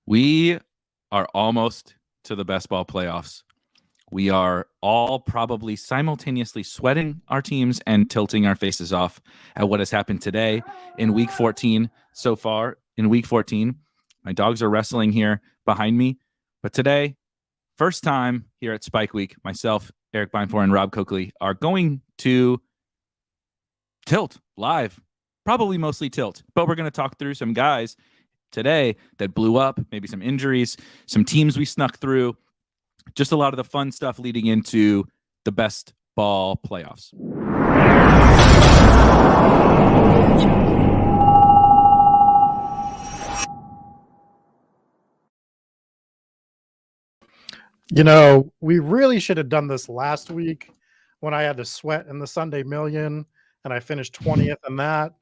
We are almost to the best ball playoffs. We are all probably simultaneously sweating our teams and tilting our faces off at what has happened today in week 14 so far. In week 14, my dogs are wrestling here behind me. But today, first time here at Spike Week, myself, Erik Beimfohr, and Rob Coakley are going to tilt live, probably mostly tilt. But we're going to talk through some guys today that blew up, maybe some injuries, some teams we snuck through, just a lot of the fun stuff leading into the best ball playoffs. You know, we really should have done this last week when I had to sweat in the Sunday Million and I finished 20th in that.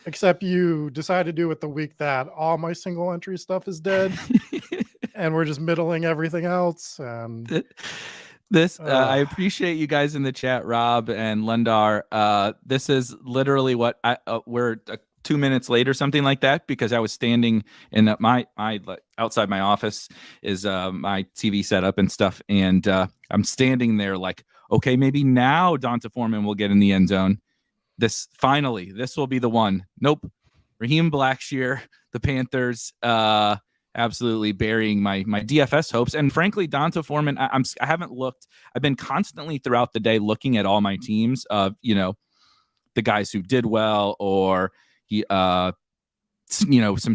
Except you decided to do it the week that all my single entry stuff is dead and we're just middling everything else. And I appreciate you guys in the chat, Rob and Lundar. This is literally what we're 2 minutes late or something like that, because I was standing in my outside my office is my TV setup and stuff, and I'm standing there like, okay, maybe now Donta Foreman will get in the end zone. This will be the one. Nope. Raheem Blackshear, the Panthers, absolutely burying my DFS hopes. And frankly, Donta Foreman, I haven't looked. I've been constantly throughout the day looking at all my teams of, the guys who did well, or some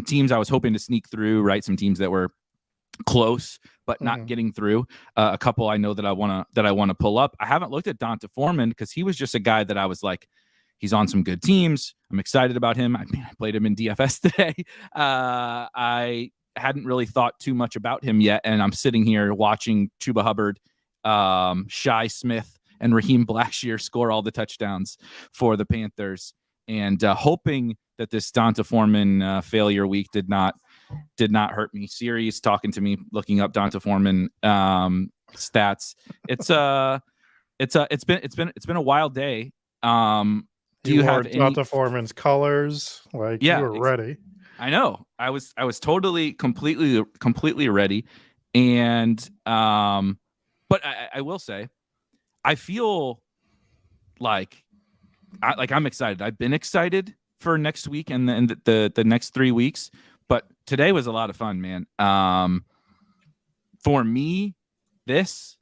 teams I was hoping to sneak through, right? Some teams that were close but not getting through. A couple I know that I want to pull up. I haven't looked at Donta Foreman because he was just a guy that I was like, he's on some good teams. I'm excited about him. I played him in DFS today. I hadn't really thought too much about him yet, and I'm sitting here watching Chuba Hubbard, Shi Smith, and Raheem Blackshear score all the touchdowns for the Panthers, and hoping that this Donta Foreman failure week did not hurt me. Siri's talking to me, looking up Donta Foreman stats. It's been a wild day. Do you have any Donta Foreman's colors? Like, you were ready. I know. I was totally completely ready. And but I will say, I feel like I'm excited. I've been excited for next week and the next 3 weeks, but today was a lot of fun, man. For me, this,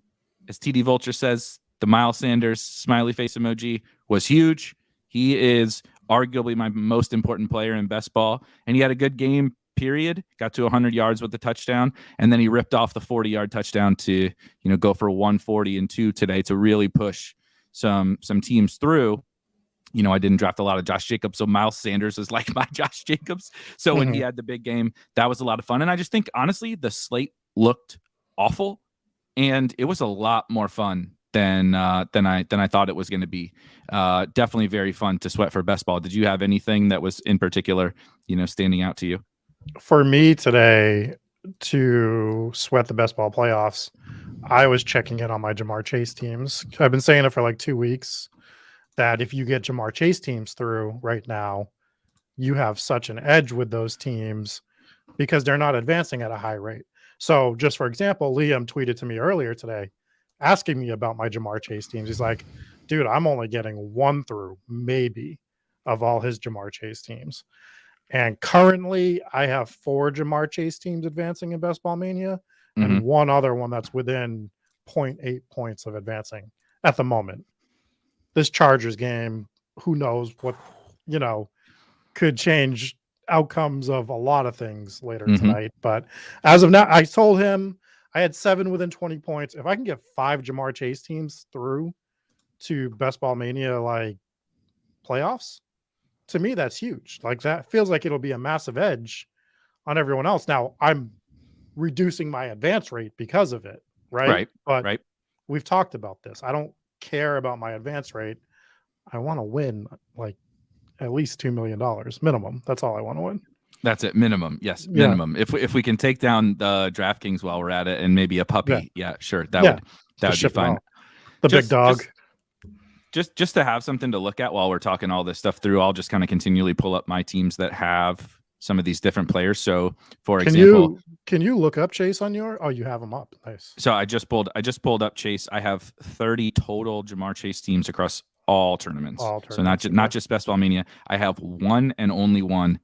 as TD Vulture says, the Miles Sanders smiley face emoji was huge. He is arguably my most important player in best ball, and he had a good game, period. Got to 100 yards with the touchdown, and then he ripped off the 40-yard touchdown to, go for 140 and 2 today to really push some teams through. I didn't draft a lot of Josh Jacobs, so Miles Sanders is like my Josh Jacobs. So when he had the big game, that was a lot of fun. And I just think, honestly, the slate looked awful, and it was a lot more fun than I thought it was going to be. Definitely very fun to sweat for best ball. Did you have anything that was in particular, standing out to you? For me today, to sweat the best ball playoffs, I was checking in on my Jamar Chase teams. I've been saying it for like 2 weeks that if you get Jamar Chase teams through right now, you have such an edge with those teams because they're not advancing at a high rate. So just for example, Liam tweeted to me earlier today asking me about my Jamar Chase teams. He's like, dude, I'm only getting 1 through maybe of all his Jamar Chase teams. And currently I have 4 Jamar Chase teams advancing in Best Ball Mania and one other one that's within 0.8 points of advancing at the moment. This Chargers game, who knows what, could change outcomes of a lot of things later tonight. But as of now, I told him I had 7 within 20 points. If I can get 5 Jamar Chase teams through to Best Ball Mania, like playoffs, to me, that's huge. Like, that feels like it'll be a massive edge on everyone else. Now, I'm reducing my advance rate because of it, right? But we've talked about this. I don't care about my advance rate. I want to win like at least $2 million minimum. That's all I want to win. That's it. Minimum. Yes. Minimum. Yeah. If we can take down the DraftKings while we're at it and maybe a puppy. Yeah, sure. That would be fine. The big dog. Just to have something to look at while we're talking all this stuff through, I'll just kind of continually pull up my teams that have some of these different players. So for example, Can you look up Chase on your? Oh, you have him up. Nice. So I just pulled up Chase. I have 30 total Jamar Chase teams across all tournaments. So not just Best Ball Mania. I have one and only one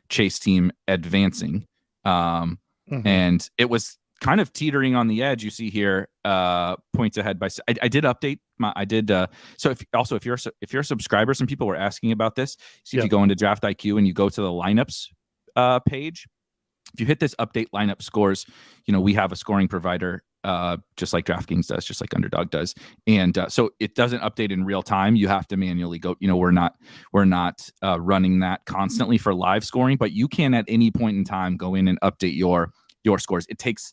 Chase team advancing. And it was kind of teetering on the edge. You see here, points ahead by. I did update my. I did. So if you're a subscriber, some people were asking about this. See, if you go into Draft IQ and you go to the lineups page, if you hit this update lineup scores, we have a scoring provider, just like DraftKings does, just like Underdog does, and so it doesn't update in real time. You have to manually go. We're not running that constantly for live scoring, but you can at any point in time go in and update your scores. It takes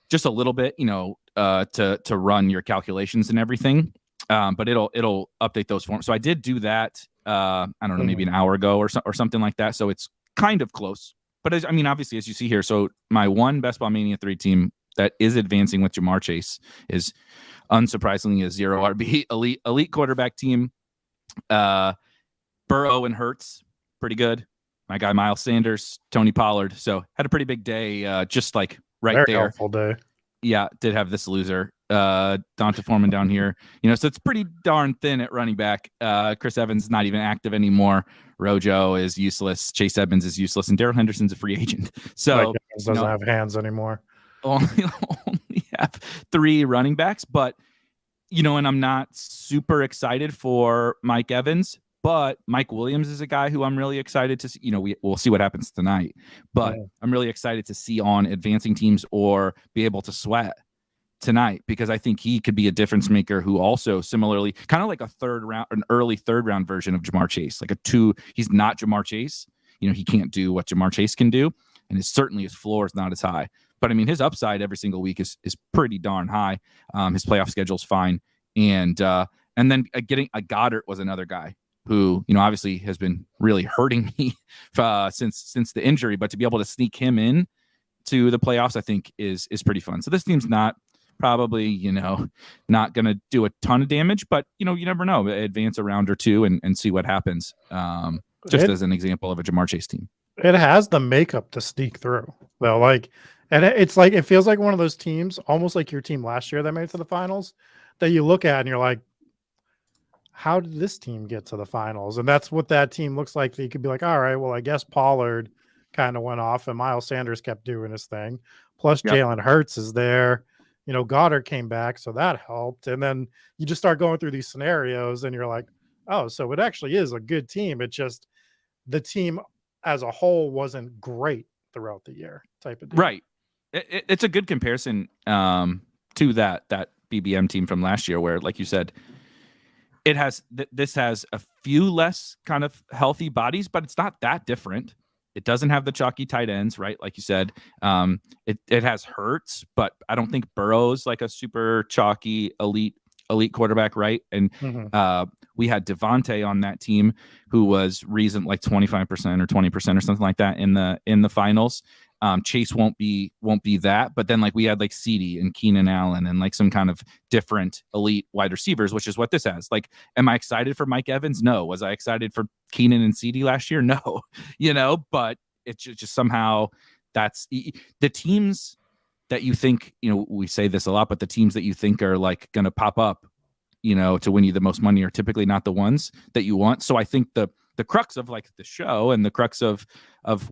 just a little bit, to run your calculations and everything, but it'll update those forms. So I did do that. I don't know, maybe an hour ago or something like that. So it's kind of close. But obviously, as you see here, so my one Best Ball Mania 3 team that is advancing with Jamar Chase is unsurprisingly a 0 RB elite quarterback team. Burrow and Hurts, pretty good. My guy Miles Sanders, Tony Pollard. So had a pretty big day, just like right there. Helpful day. Yeah, did have this loser, Donta Foreman down here. So it's pretty darn thin at running back. Chris Evans not even active anymore. Rojo is useless. Chase Edmonds is useless, and Darrell Henderson's a free agent. So doesn't have hands anymore. Only have 3 running backs, but and I'm not super excited for Mike Evans, but Mike Williams is a guy who I'm really excited to see. We'll see what happens tonight, but I'm really excited to see on advancing teams or be able to sweat tonight, because I think he could be a difference maker who also similarly kind of like an early third round version of Jamar Chase, like a 2. He's not Jamar Chase. He can't do what Jamar Chase can do. And certainly his floor is not as high, but his upside every single week is pretty darn high. His playoff schedule's fine. And then getting a Goddard was another guy who, obviously has been really hurting me since the injury, but to be able to sneak him in to the playoffs, I think is pretty fun. So this team's not probably, not going to do a ton of damage, but, you never know. Advance a round or two and see what happens. As an example of a Jamar Chase team. It has the makeup to sneak through, though. And it's like, it feels like one of those teams, almost like your team last year that made it to the finals, that you look at and you're like, how did this team get to the finals? And that's what that team looks like. You could be like, all right, well, I guess Pollard kind of went off and Miles Sanders kept doing his thing. Plus Jalen Hurts is there. Goddard came back, so that helped. And then you just start going through these scenarios and you're like, oh, so it actually is a good team. It just, the team as a whole wasn't great throughout the year type of deal. Right. It's a good comparison to that BBM team from last year, where, like you said, this has a few less kind of healthy bodies, but it's not that different. It doesn't have the chalky tight ends, right? Like you said, it has Hurts, but I don't think Burrow's like a super chalky elite quarterback, right? And we had Devontae on that team who was like 25% or 20% or something like that in the finals. Chase won't be that, but then like we had like CeeDee and Keenan Allen and like some kind of different elite wide receivers, which is what this has. Like, am I excited for Mike Evans? No. Was I excited for Keenan and CeeDee last year? No. But it's just somehow that's the teams that you think, we say this a lot, but the teams that you think are like going to pop up, to win you the most money are typically not the ones that you want. So I think the crux of like the show and the crux of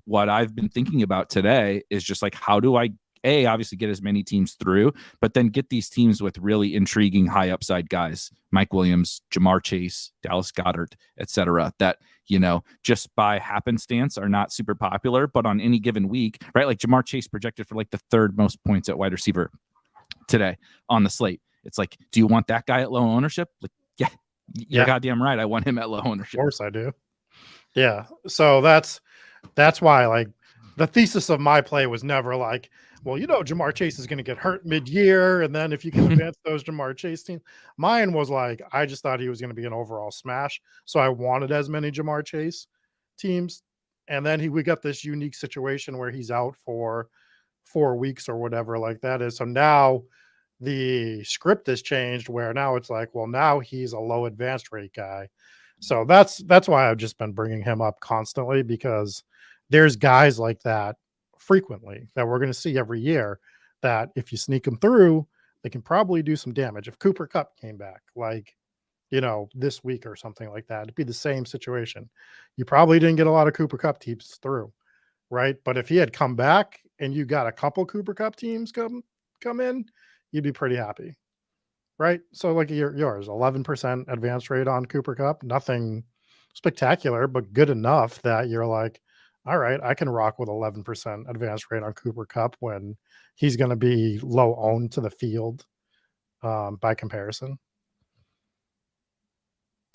what I've been thinking about today is just like, how do I obviously get as many teams through, but then get these teams with really intriguing high upside guys, Mike Williams, Jamar Chase, Dallas Goedert, etc., that, just by happenstance are not super popular, but on any given week, right? Like Jamar Chase projected for like the 3rd most points at wide receiver today on the slate. It's like, do you want that guy at low ownership? Like, you're goddamn right. I want him at low ownership. Of course I do. Yeah. So that's why, like, the thesis of my play was never like, well, Jamar Chase is going to get hurt mid-year, and then if you can advance those Jamar Chase teams. Mine was like, I just thought he was going to be an overall smash, so I wanted as many Jamar Chase teams. And then we got this unique situation where he's out for 4 weeks or whatever like that is. So now the script has changed where now it's like, well, now he's a low advanced rate guy. So that's why I've just been bringing him up constantly, because there's guys like that frequently, that we're going to see every year, that if you sneak them through, they can probably do some damage. If Cooper Kupp came back, like, this week or something like that, it'd be the same situation. You probably didn't get a lot of Cooper Kupp teams through, right? But if he had come back and you got a couple Cooper Kupp teams come in, you'd be pretty happy, right? So like yours, 11% advance rate on Cooper Kupp, nothing spectacular, but good enough that you're like, all right, I can rock with 11% advance rate on Cooper Kupp when he's going to be low owned to the field by comparison.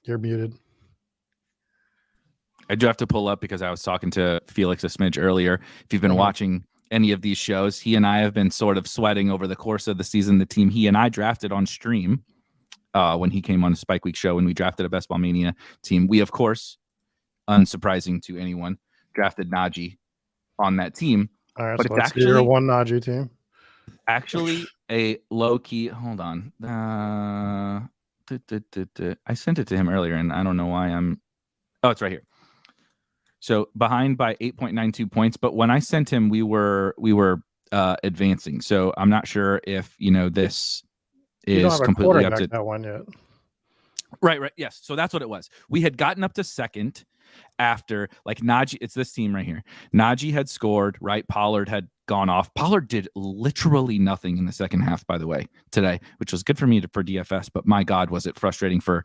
You're muted. I do have to pull up because I was talking to Felix a smidge earlier. If you've been watching any of these shows, he and I have been sort of sweating over the course of the season. The team he and I drafted on stream when he came on the Spike Week show, when we drafted a Best Ball Mania team. We, of course, unsurprising to anyone, drafted Najee on that team. All right, but so it's let's see your one Najee team. Actually, a low key. Hold on. I sent it to him earlier, and I don't know why I'm. Oh, it's right here. So behind by 8.92 points, but when I sent him, we were advancing. So I'm not sure if this is completely up to that one yet. Right. Yes. So that's what it was. We had gotten up to second after, like, Najee. It's this team right here. Najee had scored, right? Pollard had gone off. Pollard did literally nothing in the second half, by the way, today, which was good for me for DFS. But my God, was it frustrating for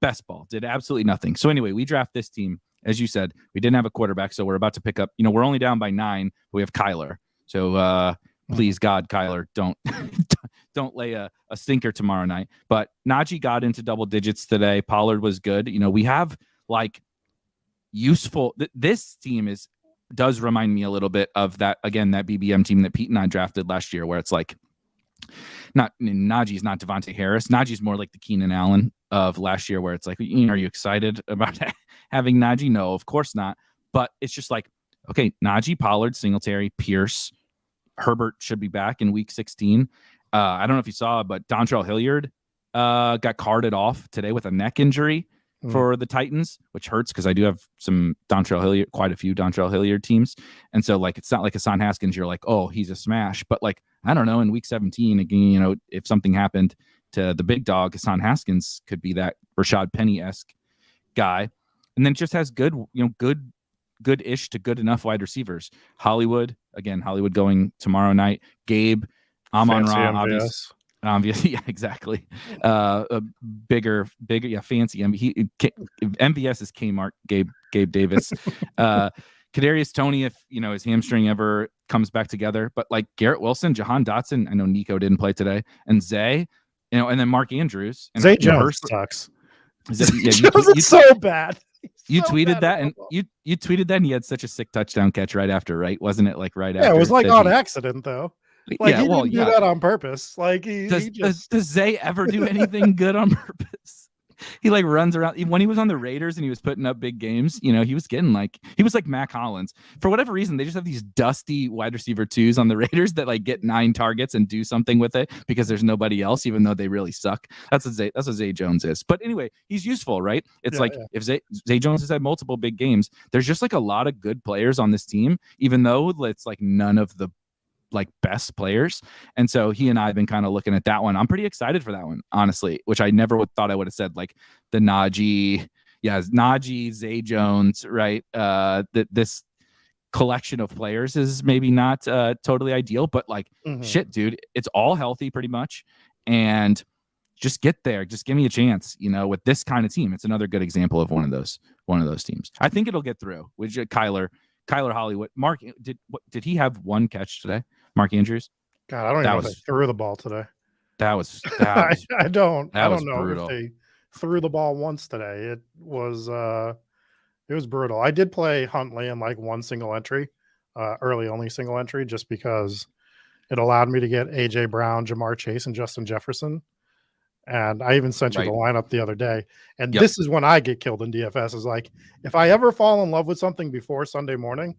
best ball. Did absolutely nothing. So anyway, we draft this team. As you said, we didn't have a quarterback, so we're about to pick up. We're only down by 9, but we have Kyler. So please, God, Kyler, don't lay a stinker tomorrow night. But Najee got into double digits today. Pollard was good. We have like useful. This team does remind me a little bit of that, again, that BBM team that Pete and I drafted last year, where it's like Najee's not Devontae Harris. Najee's more like the Keenan Allen of last year, where it's like, are you excited about having Najee? No, of course not. But it's just like, okay, Najee, Pollard, Singletary, Pierce, Herbert should be back in week 16. I don't know if you saw, but Dontrell Hilliard got carted off today with a neck injury for the Titans, which hurts because I do have some quite a few Dontrell Hilliard teams. And so, like, it's not like Hassan Haskins, you're like, oh, he's a smash. But, like, I don't know, in week 17, again, if something happened to the big dog, Hassan Haskins could be that Rashad Penny-esque guy. And then just has good-ish to good enough wide receivers. Hollywood going tomorrow night. Gabe, Amon-Ra, obviously, yeah, exactly. Bigger, yeah, fancy. MVS is Kmart. Gabe Davis. Kadarius Toney, if his hamstring ever comes back together. But like Garrett Wilson, Jahan Dotson, I know Nico didn't play today, and Zay, and then Mark Andrews. And Zay Jones sucks. Zay Jones is so bad. You tweeted that, and you tweeted that, and he had such a sick touchdown catch right after, right? Wasn't it like right after? Yeah, it was like on accident though. Like, he didn't do that on purpose. Like, does Zay ever do anything good on purpose? He like runs around. When he was on the Raiders and he was putting up big games, he was getting he was like Mac Hollins. For whatever reason, they just have these dusty wide receiver 2s on the Raiders that like get 9 targets and do something with it because there's nobody else, even though they really suck. That's what Zay Jones is. But anyway, he's useful, right? It's if Zay Jones has had multiple big games, there's just like a lot of good players on this team, even though it's like none of the like best players. And so he and I have been kind of looking at that one. I'm pretty excited for that one, honestly, which I never thought I would have said, like the Najee, Zay Jones, right? This collection of players is maybe not totally ideal, but like shit, dude, it's all healthy pretty much. And just get there. Just give me a chance, with this kind of team. It's another good example of one of those teams. I think it'll get through with Kyler Hollywood. Mark, did he have one catch today? Mark Andrews? God, I don't even know if they threw the ball today. That was I don't know brutal. if they threw the ball once today. It was brutal. I did play Huntley in like one single entry, only single entry, just because it allowed me to get AJ Brown, Jamar Chase, and Justin Jefferson. And I even sent you the lineup the other day. And this is when I get killed in DFS, is like, if I ever fall in love with something before Sunday morning,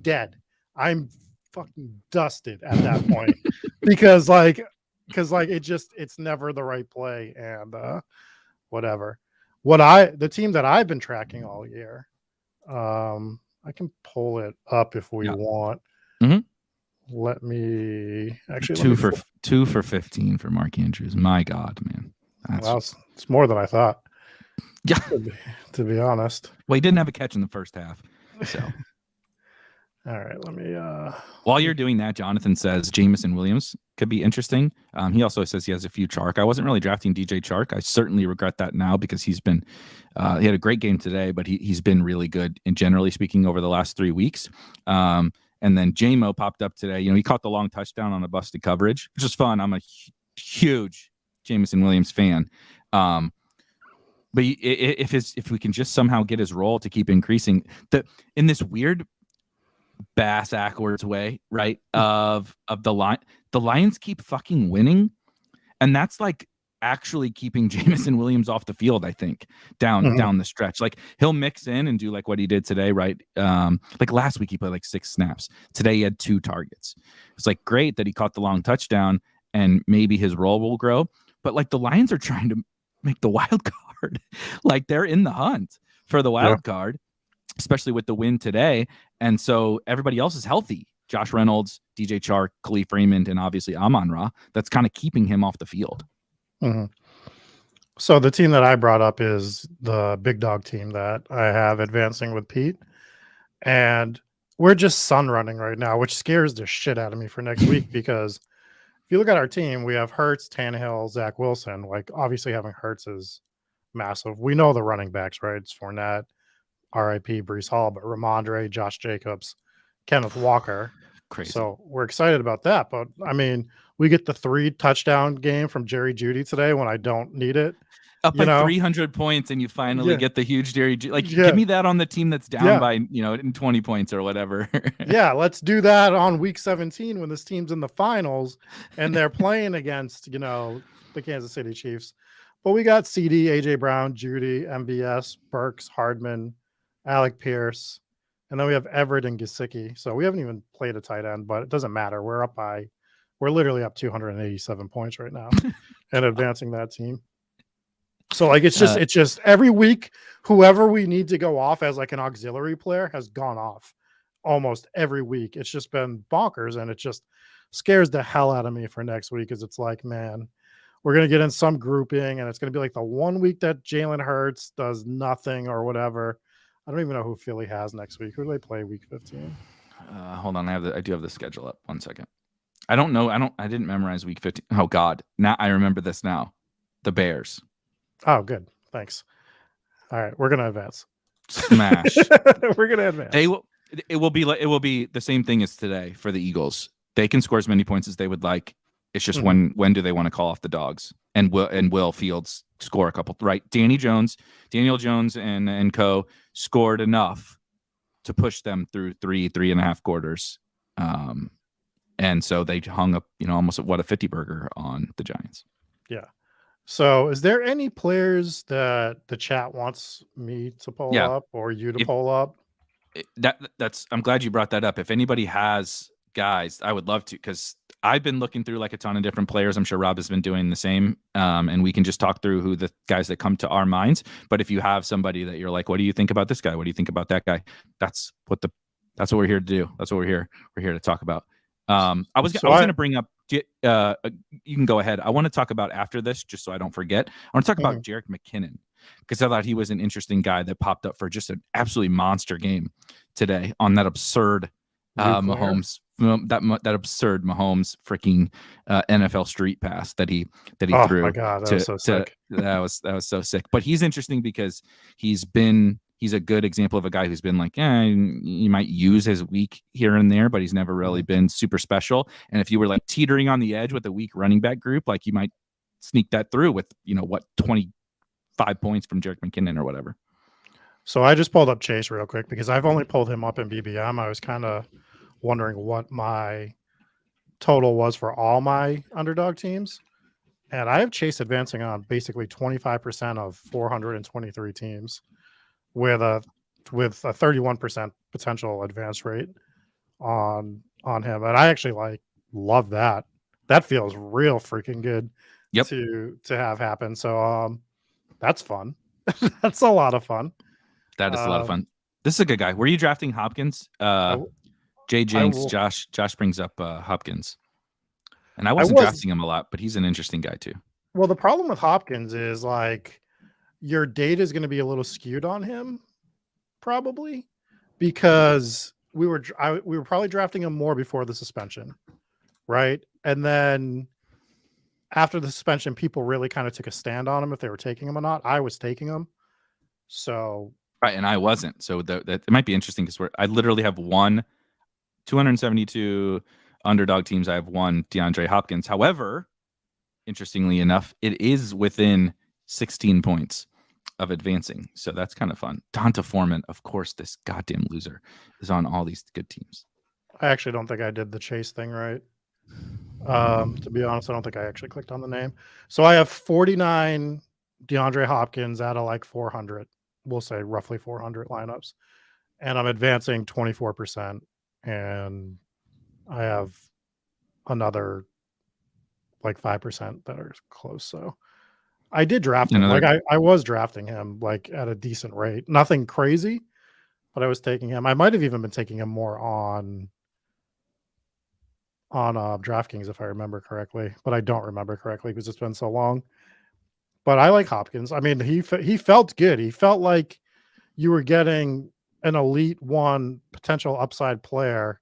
dead. I'm fucking dusted at that point because it's never the right play. And whatever. The team that I've been tracking all year, I I can pull it up if we want. Mhm. Let me actually two for 15 for Mark Andrews. My God, man. It's more than I thought. Yeah. To be honest. Well, he didn't have a catch in the first half. So all right, let me while you're doing that, Jonathan says Jamison Williams could be interesting. He also says he has a few Chark. I wasn't really drafting DJ Chark. I certainly regret that now because he's been he had a great game today, but he's been really good and generally speaking over the last 3 weeks. And then JMO popped up today. You know, he caught the long touchdown on a busted coverage, which is fun. I'm a huge Jamison Williams fan. But if we can just somehow get his role to keep increasing in this weird backwards way, right? Of the Lions keep fucking winning, and that's like actually keeping Jamison Williams off the field. I think down the stretch, like he'll mix in and do like what he did today, right? Like last week he played like 6 snaps. Today he had 2 targets. It's like great that he caught the long touchdown, and maybe his role will grow. But like the Lions are trying to make the wild card, like they're in the hunt for the wild card, especially with the win today. And so everybody else is healthy. Josh Reynolds, DJ Chark, Khalif Raymond, and obviously Amon-Ra. That's kind of keeping him off the field. So the team that I brought up is the big dog team that I have advancing with Pete. And we're just sun running right now, which scares the shit out of me for next week because if you look at our team, we have Hurts, Tannehill, Zach Wilson. Like, obviously having Hurts is massive. We know the running backs, right? It's Fournette, RIP, Breece Hall, but Ramondre, Josh Jacobs, Kenneth Walker. Crazy. So we're excited about that. But, I mean, we get the 3 touchdown game from Jerry Jeudy today when I don't need it. Up by 300 points, and you finally get the huge Jerry. Give me that on the team that's down by, in 20 points or whatever. Yeah, let's do that on week 17 when this team's in the finals and they're playing against, the Kansas City Chiefs. But we got CD, AJ Brown, Judy, MVS, Burks, Hardman, Alec Pierce, and then we have Everett and Gesicki. So we haven't even played a tight end, but it doesn't matter. We're literally up 287 points right now and advancing that team. So like it's just every week, whoever we need to go off as like an auxiliary player has gone off almost every week. It's just been bonkers, and it just scares the hell out of me for next week because it's like, man, we're gonna get in some grouping, and it's gonna be like the 1 week that Jalen Hurts does nothing or whatever. I don't even know who Philly has next week. Who do they play week 15? Hold on, I do have the schedule up. 1 second. I don't know. I didn't memorize week 15. Oh God, now I remember this now. The Bears. Oh, good. Thanks. All right, we're gonna advance. Smash. We're gonna advance. It will be the same thing as today for the Eagles. They can score as many points as they would like. It's just when do they want to call off the dogs? And Will Fields score a couple, right? Daniel Jones, and co scored enough to push them through 3.5 quarters. And so they hung up, almost a 50 burger on the Giants. Yeah. So is there any players that the chat wants me to pull up or you to pull up? I'm glad you brought that up. If anybody has guys, I would love to, because I've been looking through like a ton of different players. I'm sure Rob has been doing the same. And we can just talk through who the guys that come to our minds. But if you have somebody that you're like, what do you think about this guy? What do you think about that guy? That's what we're here to do. That's what we're here to talk about. I was going to bring up, you can go ahead. I want to talk about after this, just so I don't forget. I want to talk about Jerick McKinnon, because I thought he was an interesting guy that popped up for just an absolutely monster game today on that absurd Mahomes, that absurd Mahomes freaking NFL street pass that he threw. Oh my God, that was so sick. That was so sick. But he's interesting because he's a good example of a guy who's been like, you might use his week here and there, but he's never really been super special. And if you were like teetering on the edge with a weak running back group, like you might sneak that through with, 25 points from Jerick McKinnon or whatever. So I just pulled up Chase real quick because I've only pulled him up in BBM. I was kind of wondering what my total was for all my underdog teams. And I have Chase advancing on basically 25% of 423 teams. With a 31% potential advance rate on him, and I actually love that. That feels real freaking good. Yep. To have happen. So that's fun. That's a lot of fun. That is a lot of fun. This is a good guy. Were you drafting Hopkins? Jay Jenks, Josh brings up Hopkins. And I wasn't drafting him a lot, but he's an interesting guy too. Well, the problem with Hopkins is like your data is going to be a little skewed on him, probably, because we were probably drafting him more before the suspension, right? And then after the suspension, people really kind of took a stand on him if they were taking him or not. I was taking him, so right, and I wasn't. So that it might be interesting because I literally have 272 underdog teams. I have one DeAndre Hopkins. However, interestingly enough, it is within 16 points of advancing. So that's kind of fun. Donta Foreman, of course, this goddamn loser, is on all these good teams. I actually don't think I did the chase thing right. To be honest, I don't think I actually clicked on the name. So I have 49 DeAndre Hopkins out of like 400. We'll say roughly 400 lineups. And I'm advancing 24%. And I have another like 5% that are close. So I did draft him. Like I was drafting him like at a decent rate. Nothing crazy, but I was taking him. I might have even been taking him more on DraftKings if I remember correctly, but I don't remember correctly because it's been so long. But I like Hopkins. I mean, he felt good. He felt like you were getting an elite one potential upside player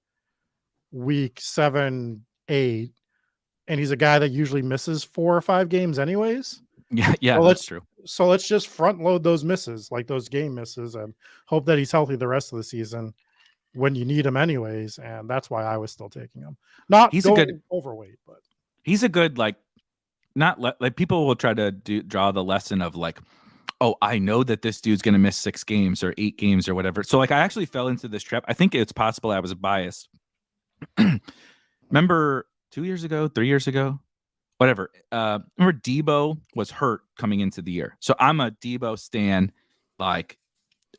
week 7, 8, and he's a guy that usually misses 4 or 5 games anyways. Yeah, that's true. So let's just front load those misses, like those game misses, and hope that he's healthy the rest of the season when you need him anyways. And that's why I was still taking him. He's a good overweight, but he's a good, like, not like people will try to draw the lesson of like, oh, I know that this dude's going to miss 6 games or 8 games or whatever. So like, I actually fell into this trap. I think it's possible I was biased. Remember 2 years ago, 3 years ago, whatever. Remember Debo was hurt coming into the year. So I'm a Debo stan. Like,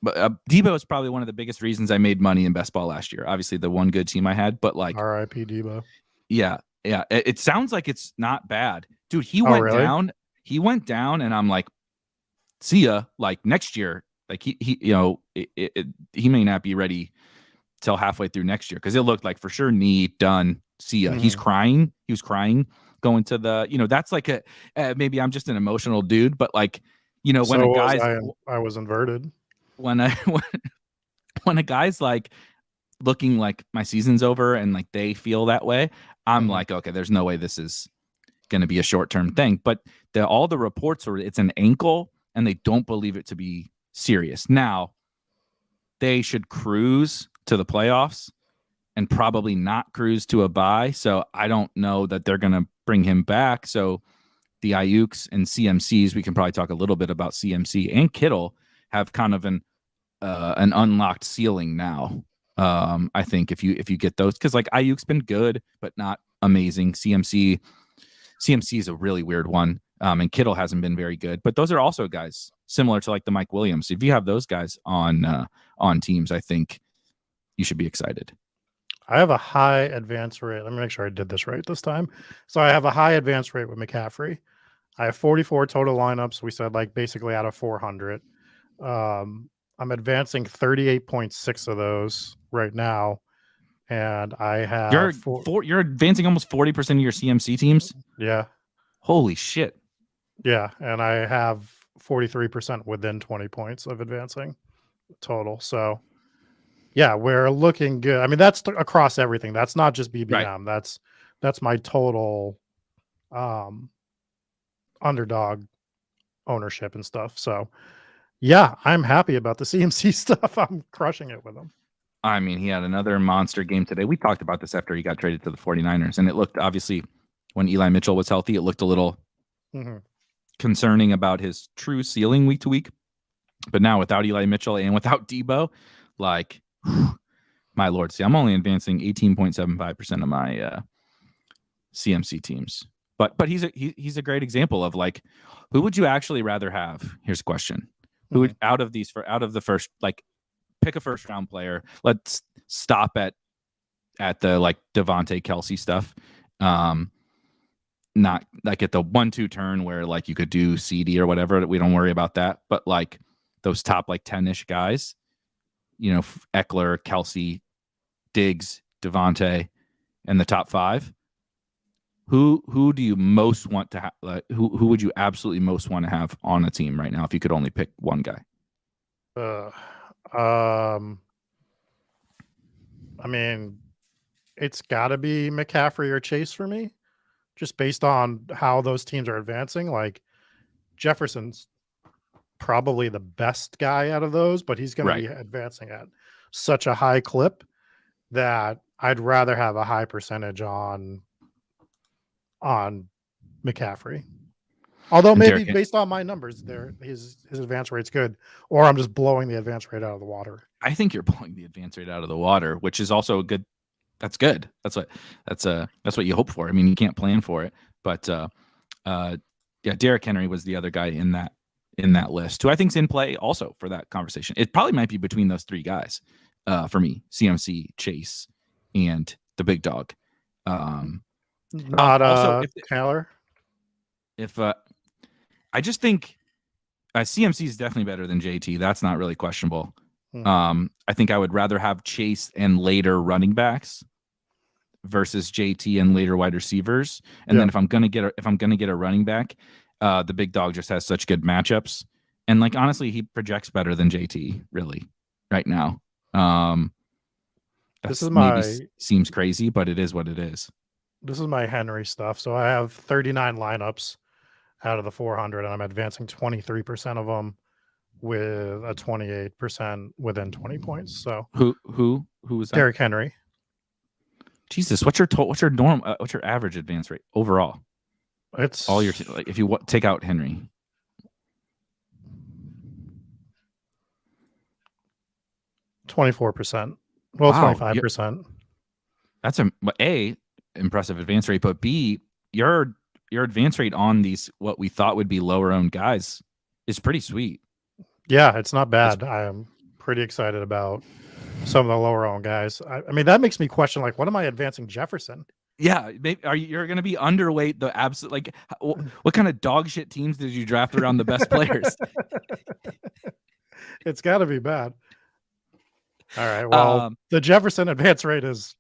Debo is probably one of the biggest reasons I made money in best ball last year. Obviously, the one good team I had, but like, R.I.P. Debo. Yeah. It sounds like it's not bad, dude. He went down. He went down, and I'm like, see ya. Like next year, like he he may not be ready till halfway through next year because it looked like for sure knee done. See ya. Mm-hmm. He's crying. He was crying going to the. That's like maybe I'm just an emotional dude, but like when a guy's I was inverted. When a guy's like looking like my season's over and like they feel that way, I'm like, okay, there's no way this is going to be a short-term thing. But all the reports are it's an ankle and they don't believe it to be serious. Now, they should cruise to the playoffs and probably not cruise to a bye. So I don't know that they're going to bring him back. So the Ayuks and CMCs, we can probably talk a little bit about CMC and Kittle have kind of an unlocked ceiling now. I think if you get those, because like Ayuk's been good but not amazing. CMC is a really weird one, and Kittle hasn't been very good. But those are also guys similar to like the Mike Williams. If you have those guys on teams, I think you should be excited. I have a high advance rate. Let me make sure I did this right this time. So I have a high advance rate with McCaffrey. I have 44 total lineups. We said like basically out of 400. I'm advancing 38.6 of those right now, and I have you're advancing almost 40% of your CMC teams. Yeah, holy shit. Yeah, and I have 43% within 20 points of advancing total. So yeah, we're looking good. I mean, that's across everything. That's not just BBM. Right. That's my total underdog ownership and stuff. So yeah, I'm happy about the CMC stuff. I'm crushing it with him. I mean, he had another monster game today. We talked about this after he got traded to the 49ers, and it looked, obviously, when Eli Mitchell was healthy, it looked a little concerning about his true ceiling week to week. But now without Eli Mitchell and without Debo, like, my Lord, see, I'm only advancing 18.75% of my CMC teams. But he's a great example of like, who would you actually rather have? Here's a question. Who would, out of the first, like, pick a first round player. Let's stop at the like Devontae Kelsey stuff. Not like at the 1-2 turn where like you could do CD or whatever. We don't worry about that. But like those top like 10-ish guys, Eckler, Kelsey, Diggs, Devontae, and the top 5. Who do you most want to have? Who would you absolutely most want to have on a team right now if you could only pick one guy? I mean, it's got to be McCaffrey or Chase for me, just based on how those teams are advancing. Like Jefferson's probably the best guy out of those, but he's going to be advancing at such a high clip that I'd rather have a high percentage on McCaffrey. Although maybe based on my numbers, his advance rate's good, or I'm just blowing the advance rate out of the water. I think you're blowing the advance rate out of the water, which is also a good. That's good. That's what you hope for. I mean, you can't plan for it, but Derrick Henry was the other guy in that list, who I think's in play also for that conversation. It probably might be between those 3 guys for me: CMC, Chase, and the big dog. Not also Taylor. If I just think CMC is definitely better than JT. That's not really questionable. I think I would rather have Chase and later running backs versus JT and later wide receivers. And then if I'm gonna get a running back, the big dog just has such good matchups. And like honestly, he projects better than JT really right now. This is my seems crazy, but it is what it is. This is my Henry stuff. So I have 39 lineups out of the 400, and I'm advancing 23% of them with a 28% within 20 points. So who was that? Derrick Henry. Jesus, what's your average advance rate overall? It's all your like if you take out Henry. 24%. Well, wow, 25%. That's a impressive advance rate, but B, your advance rate on these what we thought would be lower owned guys is pretty sweet. Yeah, it's not bad. I am pretty excited about some of the lower owned guys. I mean, that makes me question, like, what am I advancing Jefferson? Yeah, you're going to be underweight the absolute, like, what kind of dog shit teams did you draft around the best players? It's got to be bad. All right, well, the Jefferson advance rate is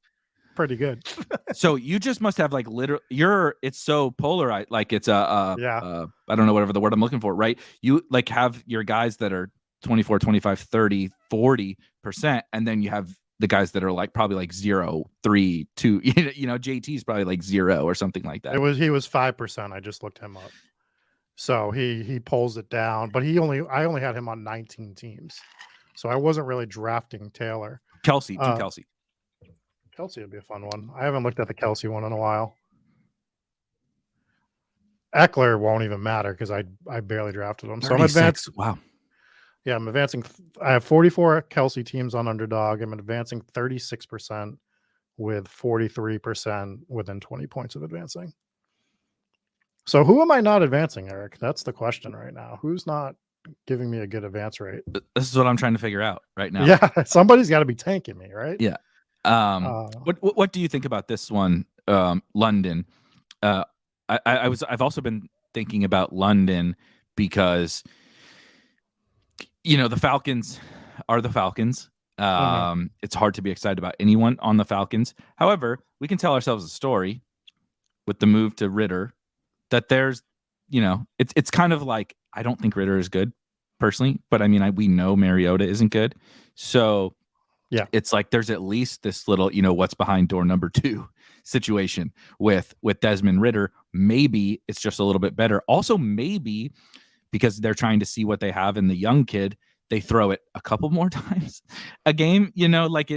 pretty good. So you just must have like it's so polarized, like it's I don't know, whatever the word I'm looking for, right? You like have your guys that are 24, 25, 30, 40%, and then you have the guys that are like probably like 0, 3, 2, JT's probably like 0 or something like that. He was 5%. I just looked him up. So he pulls it down, but I only had him on 19 teams. So I wasn't really drafting Taylor. Kelsey. Kelsey would be a fun one. I haven't looked at the Kelsey one in a while. Eckler won't even matter because I barely drafted him. So I'm advancing. Wow. Yeah, I'm advancing. I have 44 Kelsey teams on Underdog. I'm advancing 36% with 43% within 20 points of advancing. So who am I not advancing, Eric? That's the question right now. Who's not giving me a good advance rate? This is what I'm trying to figure out right now. Yeah, somebody's got to be tanking me, right? Yeah. What do you think about this one, London? I've also been thinking about London because the Falcons are the Falcons. It's hard to be excited about anyone on the Falcons. However, we can tell ourselves a story with the move to Ritter that there's, it's kind of like, I don't think Ritter is good personally, but I mean, we know Mariota isn't good. So yeah, it's like there's at least this little, what's behind door number 2 situation with Desmond Ritter. Maybe it's just a little bit better. Also, maybe because they're trying to see what they have in the young kid, they throw it a couple more times a game. Like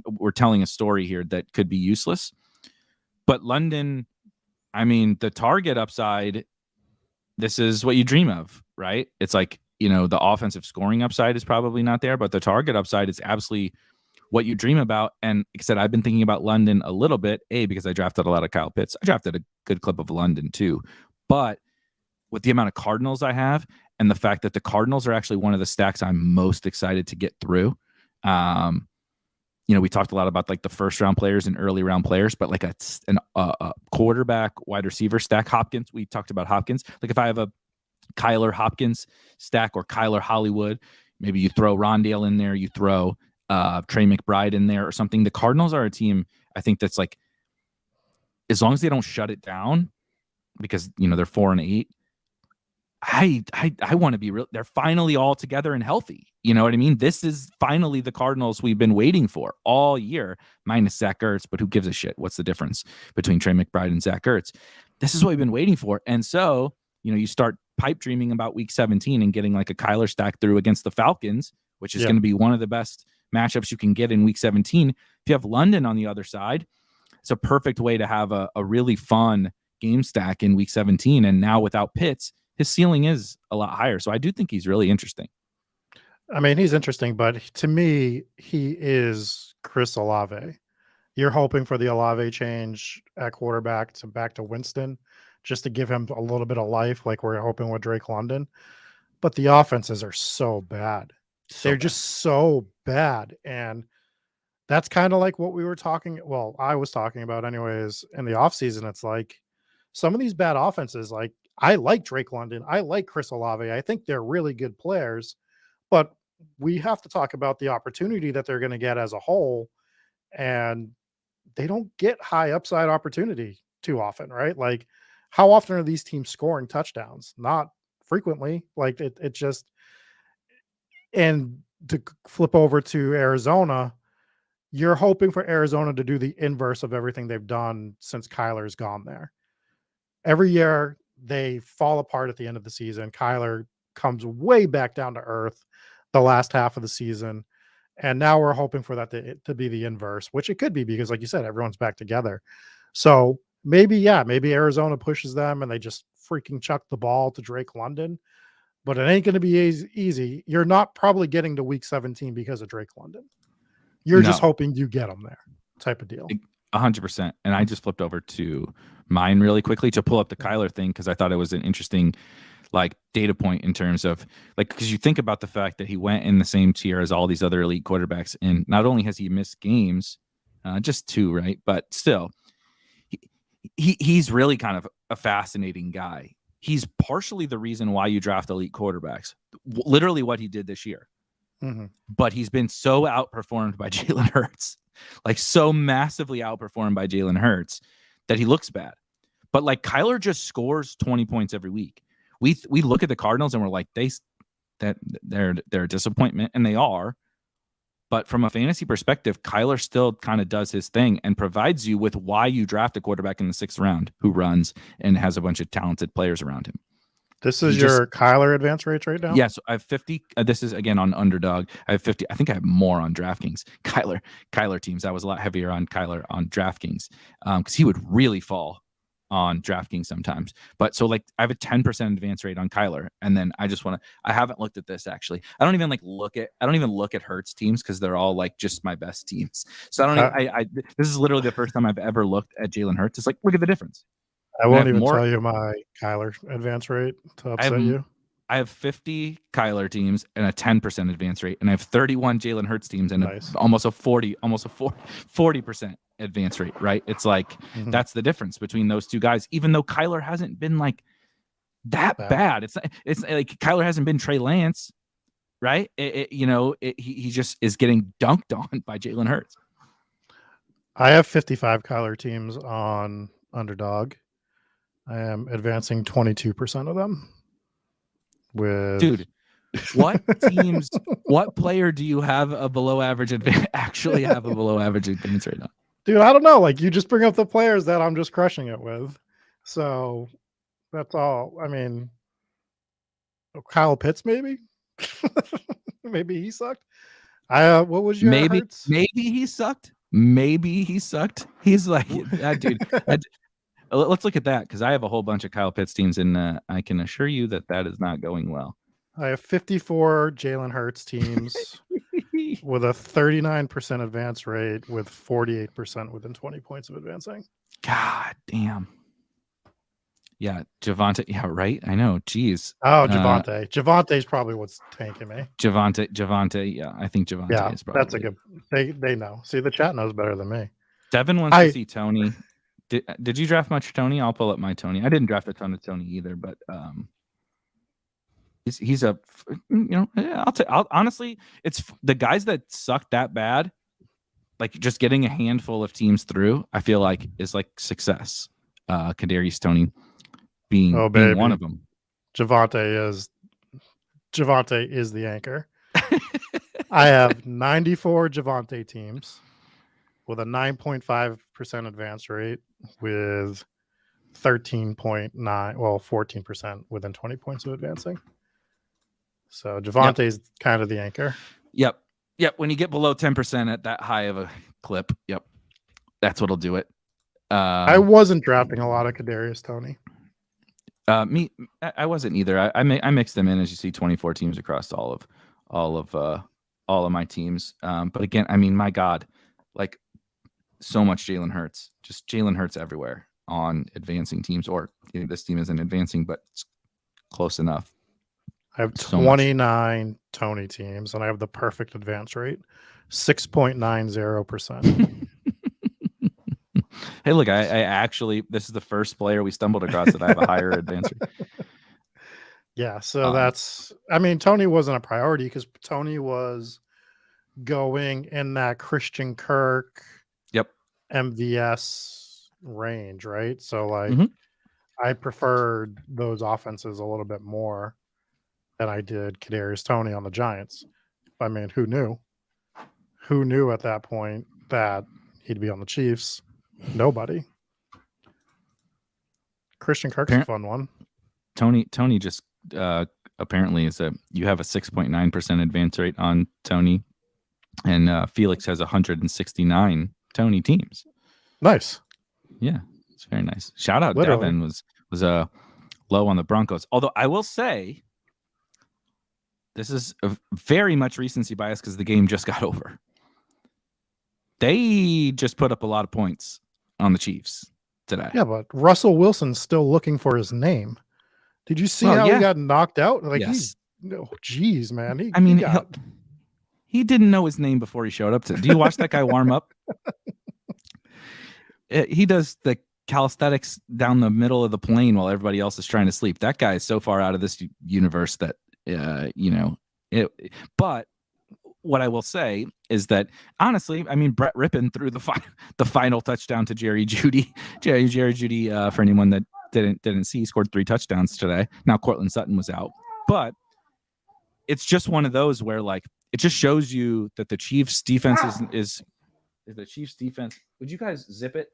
we're telling a story here that could be useless. But London, I mean, the target upside, this is what you dream of, right? It's like, the offensive scoring upside is probably not there, but the target upside is absolutely what you dream about. And like I said, I've been thinking about London a little bit, because I drafted a lot of Kyle Pitts. I drafted a good clip of London too. But with the amount of Cardinals I have and the fact that the Cardinals are actually one of the stacks I'm most excited to get through. We talked a lot about like the first round players and early round players, but like a quarterback, wide receiver stack, Hopkins. We talked about Hopkins. Like if I have a Kyler Hopkins stack or Kyler Hollywood, Maybe you throw Rondale in there, you throw Trey McBride in there or something. The Cardinals are a team, I think, that's like, as long as they don't shut it down, because they're 4-8. I want to be real. They're finally all together and healthy. You know what I mean? This is finally the Cardinals we've been waiting for all year, minus Zach Ertz. But who gives a shit? What's the difference between Trey McBride and Zach Ertz? This is what we've been waiting for. And so, you start pipe dreaming about week 17 and getting like a Kyler stack through against the Falcons, which is going to be one of the best matchups you can get in week 17. If you have London on the other side, it's a perfect way to have a really fun game stack in week 17. And now without Pitts, his ceiling is a lot higher. So I do think he's really interesting. I mean, he's interesting, but to me, he is Chris Olave. You're hoping for the Olave change at quarterback to back to Winston, just to give him a little bit of life, like we're hoping with Drake London. But the offenses are so bad. They're just so bad. And that's kind of like what we were talking. Well, I was talking about anyways in the offseason. It's like some of these bad offenses, like I like Drake London. I like Chris Olave. I think they're really good players, but we have to talk about the opportunity that they're going to get as a whole. And they don't get high upside opportunity too often, right? Like how often are these teams scoring touchdowns? Not frequently. Like it just, and to flip over to Arizona, you're hoping for Arizona to do the inverse of everything they've done since Kyler's gone there. Every year they fall apart at the end of the season. Kyler comes way back down to earth the last half of the season. And now we're hoping for that to be the inverse, which it could be because, like you said, everyone's back together. So maybe Arizona pushes them and they just freaking chuck the ball to Drake London. But it ain't going to be easy. You're not probably getting to week 17 because of Drake London. You're just hoping you get them there, type of deal. 100%. And I just flipped over to mine really quickly to pull up the Kyler thing because I thought it was an interesting data point in terms of because you think about the fact that he went in the same tier as all these other elite quarterbacks, and not only has he missed games, just 2, right? But still, he's really kind of a fascinating guy. He's partially the reason why you draft elite quarterbacks. Literally what he did this year. Mm-hmm. But he's been so outperformed by Jalen Hurts, so massively outperformed by Jalen Hurts that he looks bad. But Kyler just scores 20 points every week. We look at the Cardinals and we're like, they're a disappointment, and they are. But from a fantasy perspective, Kyler still kind of does his thing and provides you with why you draft a quarterback in the 6th round who runs and has a bunch of talented players around him. This is your Kyler advance rates right now? Yes, I have 50. This is again on Underdog. I have 50. I think I have more on DraftKings. Kyler teams. I was a lot heavier on Kyler on DraftKings because he would really fall on DraftKings sometimes. But so I have a 10% advance rate on Kyler, and then I just want to. I haven't looked at this actually. I don't even look at Hurts teams because they're all just my best teams. So I don't. Even, this is literally the first time I've ever looked at Jalen Hurts. It's look at the difference. I won't even tell you my Kyler advance rate to upset you. I have 50 Kyler teams and a 10% advance rate, and I have 31 Jalen Hurts teams and almost a 40% advance rate. Right? It's that's the difference between those two guys. Even though Kyler hasn't been that bad, it's like Kyler hasn't been Trey Lance, right? He just is getting dunked on by Jalen Hurts. I have 55 Kyler teams on Underdog. I am advancing 22% of them. Dude, what teams? What player do you have a below average actually have a below average advance rate on? Dude, I don't know. You just bring up the players that I'm just crushing it with. So that's all. I mean, Kyle Pitts, maybe. Maybe he sucked. What was your Hurts? Maybe he sucked. He's that dude. Let's look at that because I have a whole bunch of Kyle Pitts teams, and I can assure you that is not going well. I have 54 Jalen Hurts teams with a 39% advance rate with 48% within 20 points of advancing. God damn. Yeah, Javonte. Yeah, right. I know. Jeez. Oh, Javonte. Javante's probably what's tanking me. Javonte. Yeah, I think Javonte is probably. That's a good. They know. See, the chat knows better than me. Devin wants to see Tony. Did you draft much Tony? I'll pull up my Tony. I didn't draft a ton of Tony either, but He's a, I'll honestly, it's the guys that suck that bad, like just getting a handful of teams through, I feel like is like success. Kadarius Toney being one of them. Javonte is the anchor. I have 94 Javonte teams with a 9.5% advance rate with 14% within 20 points of advancing. So Javonte is kind of the anchor. Yep. When you get below 10% at that high of a clip, that's what'll do it. I wasn't drafting a lot of Kadarius Toney. I wasn't either. I mixed them in, as you see, 24 teams across all of my teams. But again, I mean, my God, like so much Jalen Hurts, just Jalen Hurts everywhere on advancing teams, or this team isn't advancing, but it's close enough. I have 29 Toney teams, and I have the perfect advance rate, 6.90%. Hey, look, I actually, this is the first player we stumbled across that I have a higher advance rate. Yeah, so Toney wasn't a priority because Toney was going in that Christian Kirk, MVS range, right? So I preferred those offenses a little bit more than I did Kadarius Toney on the Giants. I mean, who knew? Who knew at that point that he'd be on the Chiefs? Nobody. Christian Kirk's a fun one. Toney just apparently you have a 6.9% advance rate on Toney, and Felix has 169 Toney teams. Nice. Yeah, it's very nice. Shout out Devin was low on the Broncos. Although I will say, this is a very much recency bias because the game just got over. They just put up a lot of points on the Chiefs today. Yeah, but Russell Wilson's still looking for his name. Did you see how he got knocked out? Like, geez, man. He didn't know his name before he showed up. Do you watch that guy warm up? He does the calisthenics down the middle of the plane while everybody else is trying to sleep. That guy is so far out of this universe that, but what I will say is that, honestly, I mean, Brett Rippon threw the final touchdown to Jerry Jeudy. Jerry Jeudy, for anyone that didn't see, scored 3 touchdowns today. Now Cortland Sutton was out, but it's just one of those where, like, it just shows you that the Chiefs defense is the Chiefs defense. Would you guys zip it?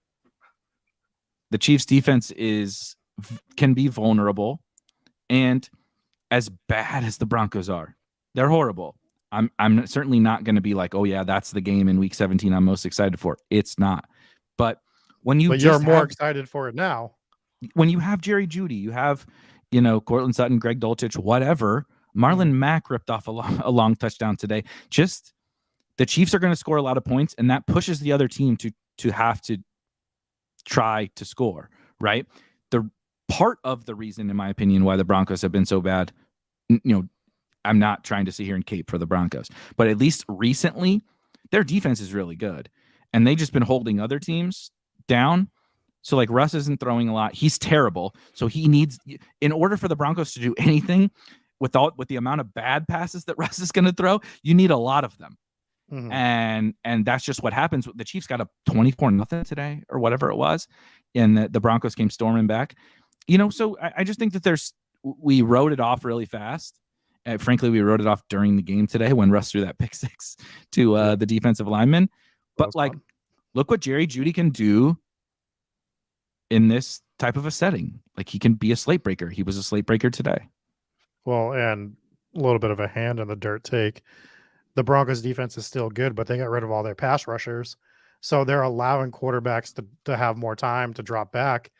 The Chiefs defense can be vulnerable, and as bad as the Broncos are, they're horrible. I'm certainly not going to be like, oh yeah, that's the game in Week 17 I'm most excited for. It's not. But you're more excited for it now. When you have Jerry Jeudy, you have, Cortland Sutton, Greg Dulcich, whatever. Marlon Mack ripped off a long touchdown today. Just the Chiefs are going to score a lot of points, and that pushes the other team to have to try to score, right? The part of the reason, in my opinion, why the Broncos have been so bad, I'm not trying to sit here and cape for the Broncos, but at least recently, their defense is really good, and they've just been holding other teams down. So, like, Russ isn't throwing a lot. He's terrible. So he needs, in order for the Broncos to do anything with the amount of bad passes that Russ is going to throw, you need a lot of them. Mm-hmm. And that's just what happens. The Chiefs got up 24-0 today or whatever it was, and the Broncos came storming back. So I just think that we wrote it off really fast. Frankly, we wrote it off during the game today when Russ threw that pick 6 to the defensive lineman. But, like, look what Jerry Jeudy can do in this type of a setting. Like, he can be a slate breaker. He was a slate breaker today. Well, and a little bit of a hand in the dirt take. The Broncos defense is still good, but they got rid of all their pass rushers. So they're allowing quarterbacks to have more time to drop back.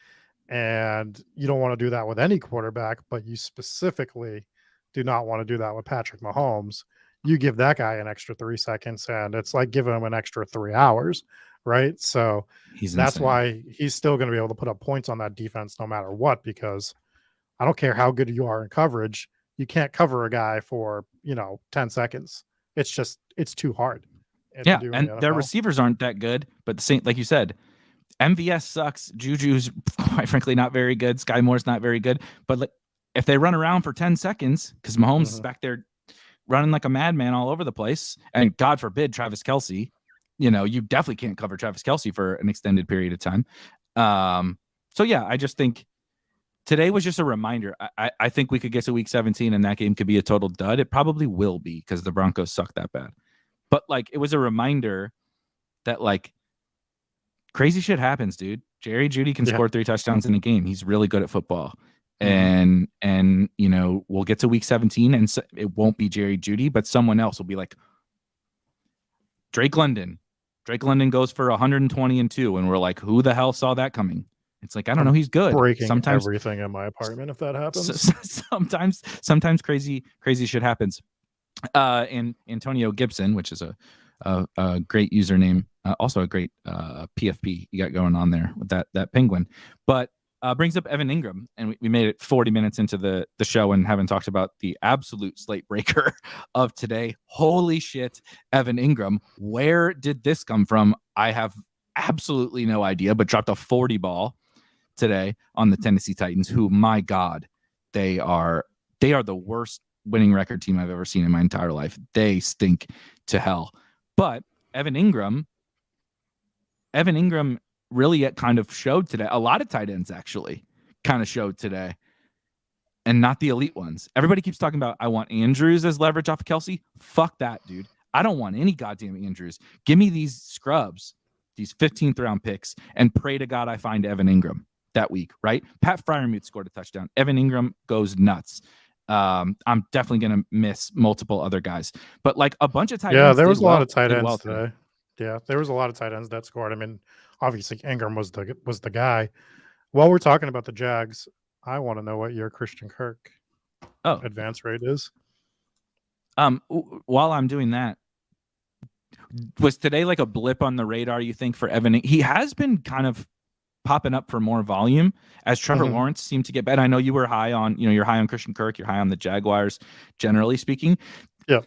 And you don't want to do that with any quarterback, but you specifically do not want to do that with Patrick Mahomes. You give that guy an extra 3 seconds, and it's like giving him an extra 3 hours, right? So that's why he's still going to be able to put up points on that defense no matter what, because I don't care how good you are in coverage. You can't cover a guy for, 10 seconds. It's too hard. Yeah, and their receivers aren't that good, but the same, like you said, MVS sucks. Juju's, quite frankly, not very good. Sky Moore's not very good. But if they run around for 10 seconds, because Mahomes is back there running like a madman all over the place, and God forbid Travis Kelce, you definitely can't cover Travis Kelce for an extended period of time. So yeah, I just think today was just a reminder. I think we could get to week 17 and that game could be a total dud. It probably will be because the Broncos suck that bad. But like, it was a reminder that like crazy shit happens, dude. Jerry Jeudy can score 3 touchdowns in a game. He's really good at football. And we'll get to week 17 and it won't be Jerry Jeudy, but someone else will be like Drake London. Drake London goes for 120 and 2, and we're like, who the hell saw that coming? It's like, I don't know. He's good. Breaking sometimes everything in my apartment if that happens. Sometimes crazy shit happens. And Antonio Gibson, which is a great username, also a great PFP you got going on there with that penguin, but brings up Evan Ingram, and we made it 40 minutes into the show and haven't talked about the absolute slate breaker of today. Holy shit, Evan Ingram. Where did this come from? I have absolutely no idea, but dropped a 40 ball today on the Tennessee Titans, who, my God, they are the worst winning record team I've ever seen in my entire life. They stink to hell. But Evan Ingram really kind of showed today. A lot of tight ends actually kind of showed today, and not the elite ones. Everybody keeps talking about, I want Andrews as leverage off of Kelce. Fuck that, dude. I don't want any goddamn Andrews. Give me these scrubs, these 15th round picks, and pray to God I find Evan Ingram that week, right? Pat Freiermuth scored a touchdown. Evan Ingram goes nuts. I'm definitely going to miss multiple other guys, but like a bunch of tight ends. Yeah, there was a lot of tight ends today. Yeah, there was a lot of tight ends that scored. I mean, obviously Ingram was the guy. While we're talking about the Jags, I want to know what your Christian Kirk advance rate is. While I'm doing that, was today like a blip on the radar, you think, for Evan? He has been kind of popping up for more volume as Trevor Lawrence seemed to get better. I know you were high on, you're high on Christian Kirk, you're high on the Jaguars, generally speaking. Yeah.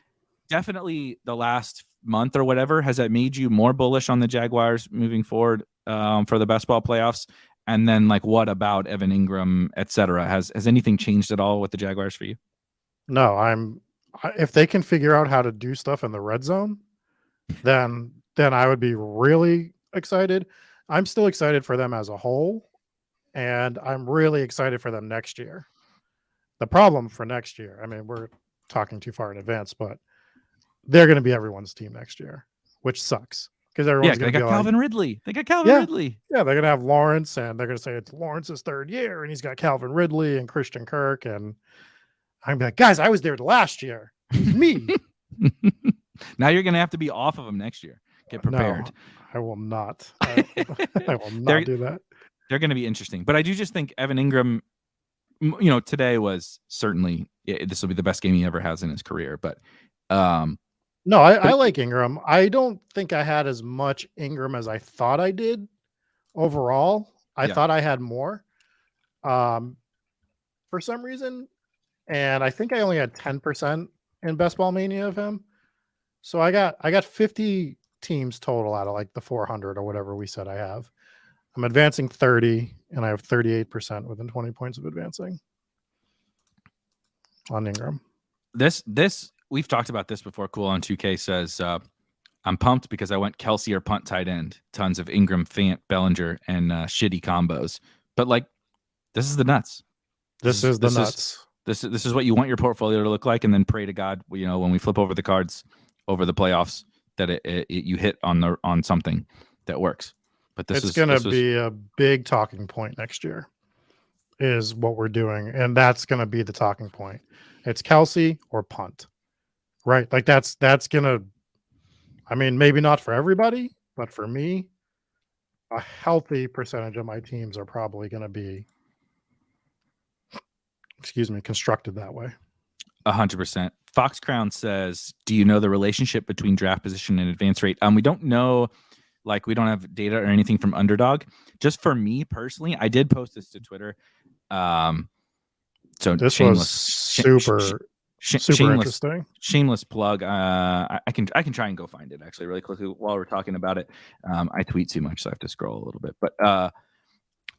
Definitely the last month or whatever, has that made you more bullish on the Jaguars moving forward for the best ball playoffs? And then like, what about Evan Ingram, et cetera? Has anything changed at all with the Jaguars for you? No, if they can figure out how to do stuff in the red zone, then I would be really excited. I'm still excited for them as a whole, and I'm really excited for them next year. The problem for next year, I mean, we're talking too far in advance, but they're going to be everyone's team next year, which sucks because everyone's going to be Calvin Ridley. They got Calvin Ridley. Yeah, they're going to have Lawrence, and they're going to say it's Lawrence's third year, and he's got Calvin Ridley and Christian Kirk, and I'm like, guys, I was there last year. It was me. Now you're going to have to be off of him next year. Get prepared. No, I will not. I will not do that. They're going to be interesting. But I do just think Evan Ingram, today was certainly, this will be the best game he ever has in his career. But no, I like Ingram. I don't think I had as much Ingram as I thought I did overall. I thought I had more for some reason. And I think I only had 10% in Best Ball Mania of him. So I got 50 teams total out of like the 400 or whatever we said I have. I'm advancing 30, and I have 38% within 20 points of advancing on Ingram. This we've talked about this before. Cool on 2K says, I'm pumped because I went Kelce or punt tight end. Tons of Ingram, Fant, Bellinger, and shitty combos. But like, this is the nuts. This is the nuts. This is what you want your portfolio to look like, and then pray to God, when we flip over the cards over the playoffs, that you hit on something that works. But it's going to be a big talking point next year, is what we're doing, and that's going to be the talking point. It's Kelce or punt, right? Like that's going to. I mean, maybe not for everybody, but for me, a healthy percentage of my teams are probably going to be, constructed that way. 100%. Fox Crown says, do you know the relationship between draft position and advance rate? We don't know, like we don't have data or anything from Underdog. Just for me personally, I did post this to Twitter. So this was super interesting. Shameless plug. I can try and go find it actually really quickly while we're talking about it. I tweet too much, so I have to scroll a little bit. But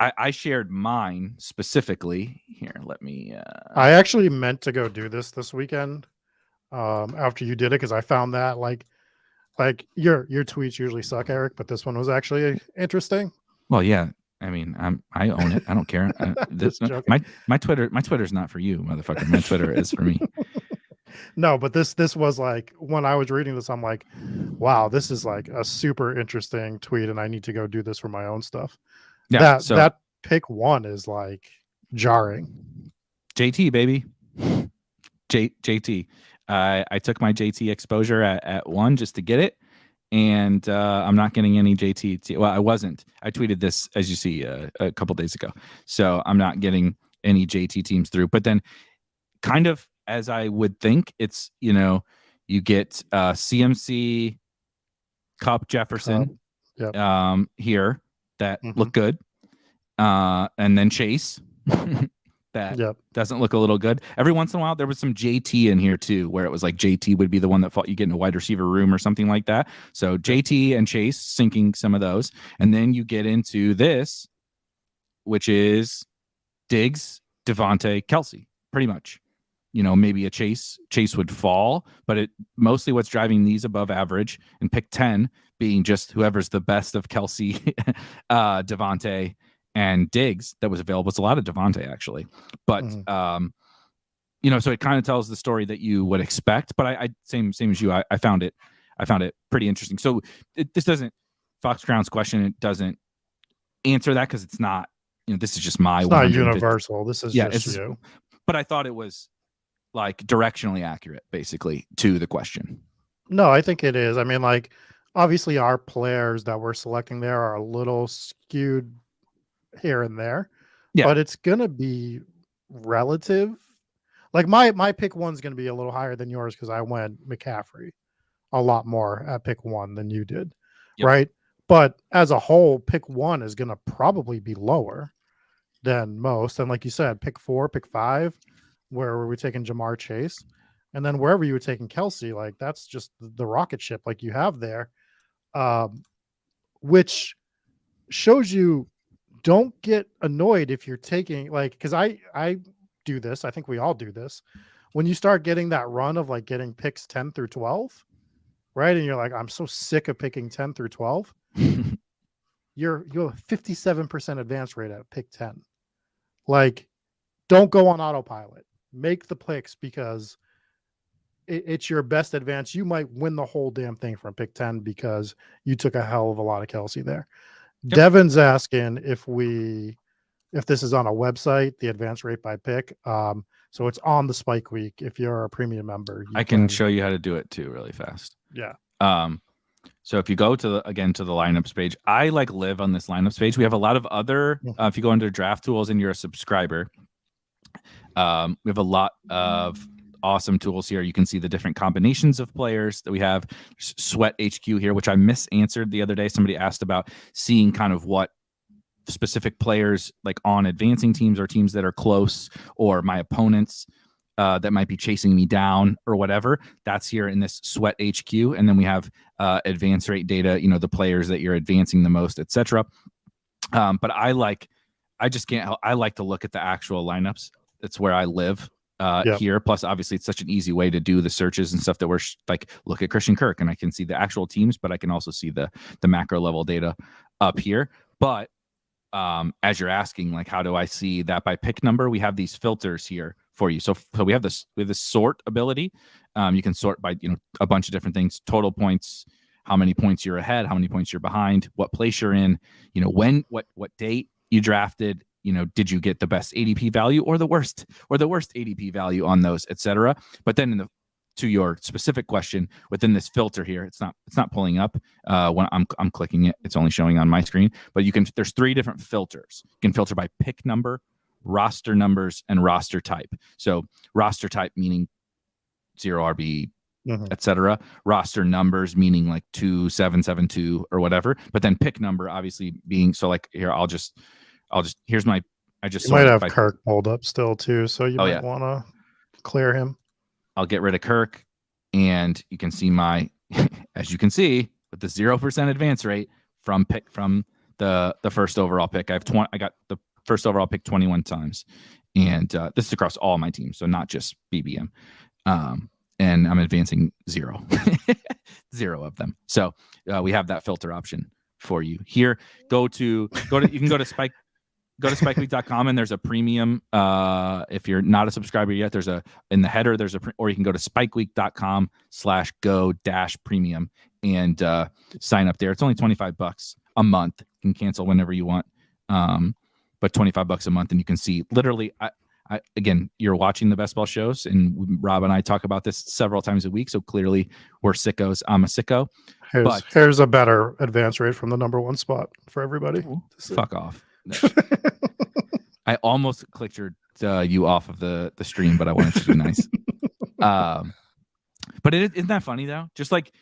I shared mine specifically here. Let me. I actually meant to go do this weekend after you did it because I found that like your tweets usually suck, Eric, but this one was actually interesting. Well, yeah. I mean, I own it. I don't care. Just joking. My Twitter's not for you, motherfucker. My Twitter is for me. No, but this was like when I was reading this, I'm like, wow, this is like a super interesting tweet, and I need to go do this for my own stuff. Yeah. That pick one is like jarring. JT baby, JT. I took my JT exposure at 1 just to get it, and I'm not getting any JT. Well, I wasn't. I tweeted this, as you see, a couple days ago. So I'm not getting any JT teams through. But then, kind of as I would think, it's, you get CMC, Cup, Jefferson, Yep. here that look good, and then Chase. That doesn't look a little good. Every once in a while, there was some JT in here too, where it was like JT would be the one that fought you get in a wide receiver room or something like that. So JT and Chase sinking some of those. And then you get into this, which is Diggs, Devontae, Kelsey, pretty much. Maybe a Chase would fall, but it mostly what's driving these above average, and pick 10 being just whoever's the best of Kelsey, Devontae, and Diggs that was available. It's a lot of Devontae actually, but so it kind of tells the story that you would expect. But I same as you, I found it pretty interesting. So this doesn't, Fox Crown's question, it doesn't answer that because it's not, this is just my. It's not universal. This is just you. But I thought it was like directionally accurate, basically, to the question. No, I think it is. I mean, like obviously our players that we're selecting there are a little skewed here and there, but it's gonna be relative. Like my pick one's gonna be a little higher than yours because I went McCaffrey a lot more at pick 1 than you did, right? But as a whole, pick 1 is gonna probably be lower than most. And like you said, pick 4, pick 5, where were we taking Jamar Chase, and then wherever you were taking Kelsey, like that's just the rocket ship like you have there, which shows you. Don't get annoyed if you're taking because I do this. I think we all do this. When you start getting that run of like getting picks 10 through 12, right? And you're like, I'm so sick of picking 10 through 12. you have a 57% advance rate at pick 10. Like, don't go on autopilot. Make the picks because it's your best advance. You might win the whole damn thing from pick 10 because you took a hell of a lot of Kelsey there. Yep. Devin's asking if this is on a website, the advance rate by pick. So it's on the Spike Week. If you're a premium member, I can show you how to do it too, really fast. Yeah. So if you go to the lineups page, I live on this lineups page. We have a lot of other. If you go under draft tools and you're a subscriber, we have a lot of awesome tools here. You can see the different combinations of players that we have. Sweat HQ here, which I misanswered the other day. Somebody asked about seeing kind of what specific players like on advancing teams or teams that are close, or my opponents that might be chasing me down or whatever. That's here in this Sweat HQ. And then we have advance rate data, the players that you're advancing the most, etc. But I like to look at the actual lineups. That's where I live. Here. Plus, obviously, it's such an easy way to do the searches and stuff that we're look at Christian Kirk, and I can see the actual teams, but I can also see the macro level data up here. But as you're asking, how do I see that by pick number? We have these filters here for you. So we have this sort ability. You can sort by a bunch of different things: total points, how many points you're ahead, how many points you're behind, what place you're in, when, what date you drafted. Did you get the best ADP value or the worst ADP value on those, etc. But then to your specific question, within this filter here, it's not pulling up when I'm clicking it. It's only showing on my screen. But there's 3 different filters. You can filter by pick number, roster numbers, and roster type. So roster type meaning 0 RB, etc. Roster numbers meaning 2772 or whatever. But then pick number obviously being here. I'll just here's my. I just might have Kirk pulled up still too, so you might want to clear him. I'll get rid of Kirk, and you can see my, as you can see, with the 0% advance rate from the first overall pick. I got the first overall pick 21 times, and this is across all my teams, so not just BBM. And I'm advancing 0 of them. So we have that filter option for you here. You can go to spikeweek.com, and there's a premium. If you're not a subscriber yet, in the header, or you can go to spikeweek.com/go-premium and sign up there. It's only $25 a month. You can cancel whenever you want. But $25 a month, and you can see literally, again, you're watching the best ball shows, and Rob and I talk about this several times a week. So clearly we're sickos. I'm a sicko. Here's a better advance rate from the number 1 spot for everybody. Fuck off. I almost clicked you off of the stream, but I wanted to be nice. But isn't that funny though? Just like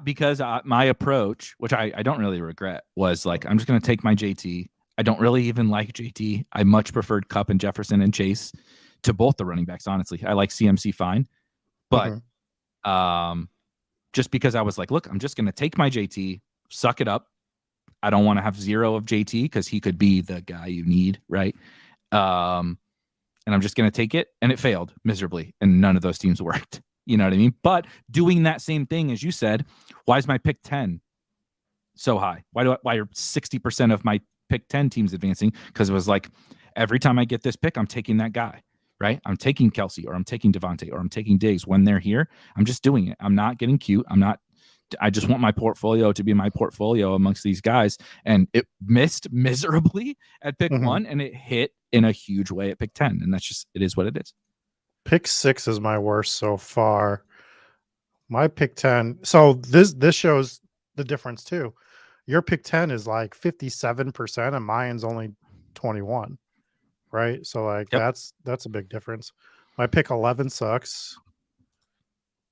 because my approach, which I don't really regret, was like, I'm just going to take my JT. I don't really even like JT. I much preferred Kupp and Jefferson and Chase to both the running backs. Honestly, I like CMC fine, but just because I was like, look, I'm just going to take my JT, suck it up. I don't want to have 0 of JT because he could be the guy you need, right? And I'm just going to take it, and it failed miserably, and none of those teams worked. You know what I mean? But doing that same thing, as you said, why is my pick 10 so high? Why are 60% of my pick 10 teams advancing? Because it was like, every time I get this pick, I'm taking that guy, right? I'm taking Kelsey, or I'm taking Devontae, or I'm taking Diggs when they're here. I'm just doing it. I'm not getting cute. I just want my portfolio to be my portfolio amongst these guys. And it missed miserably at pick 1, and it hit in a huge way at pick 10. And it is what it is. Pick 6 is my worst so far. My pick 10. So this shows the difference too. Your pick 10 is like 57%, and mine's only 21. Right. So like, that's a big difference. My pick 11 sucks.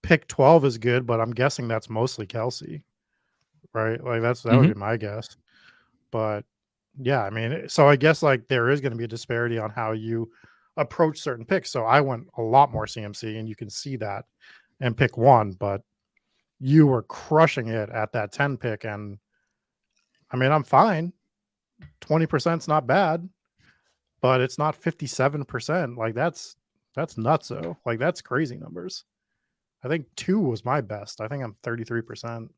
Pick 12 is good, but I'm guessing that's mostly Kelsey. Right. Like that would be my guess. But yeah, I mean, so I guess like there is going to be a disparity on how you approach certain picks. So I went a lot more CMC, and you can see that in pick 1, but you were crushing it at that 10 pick. And I mean, I'm fine. 20% is not bad, but it's not 57%. Like that's nuts. So like, that's crazy numbers. I think 2 was my best. I think I'm 33%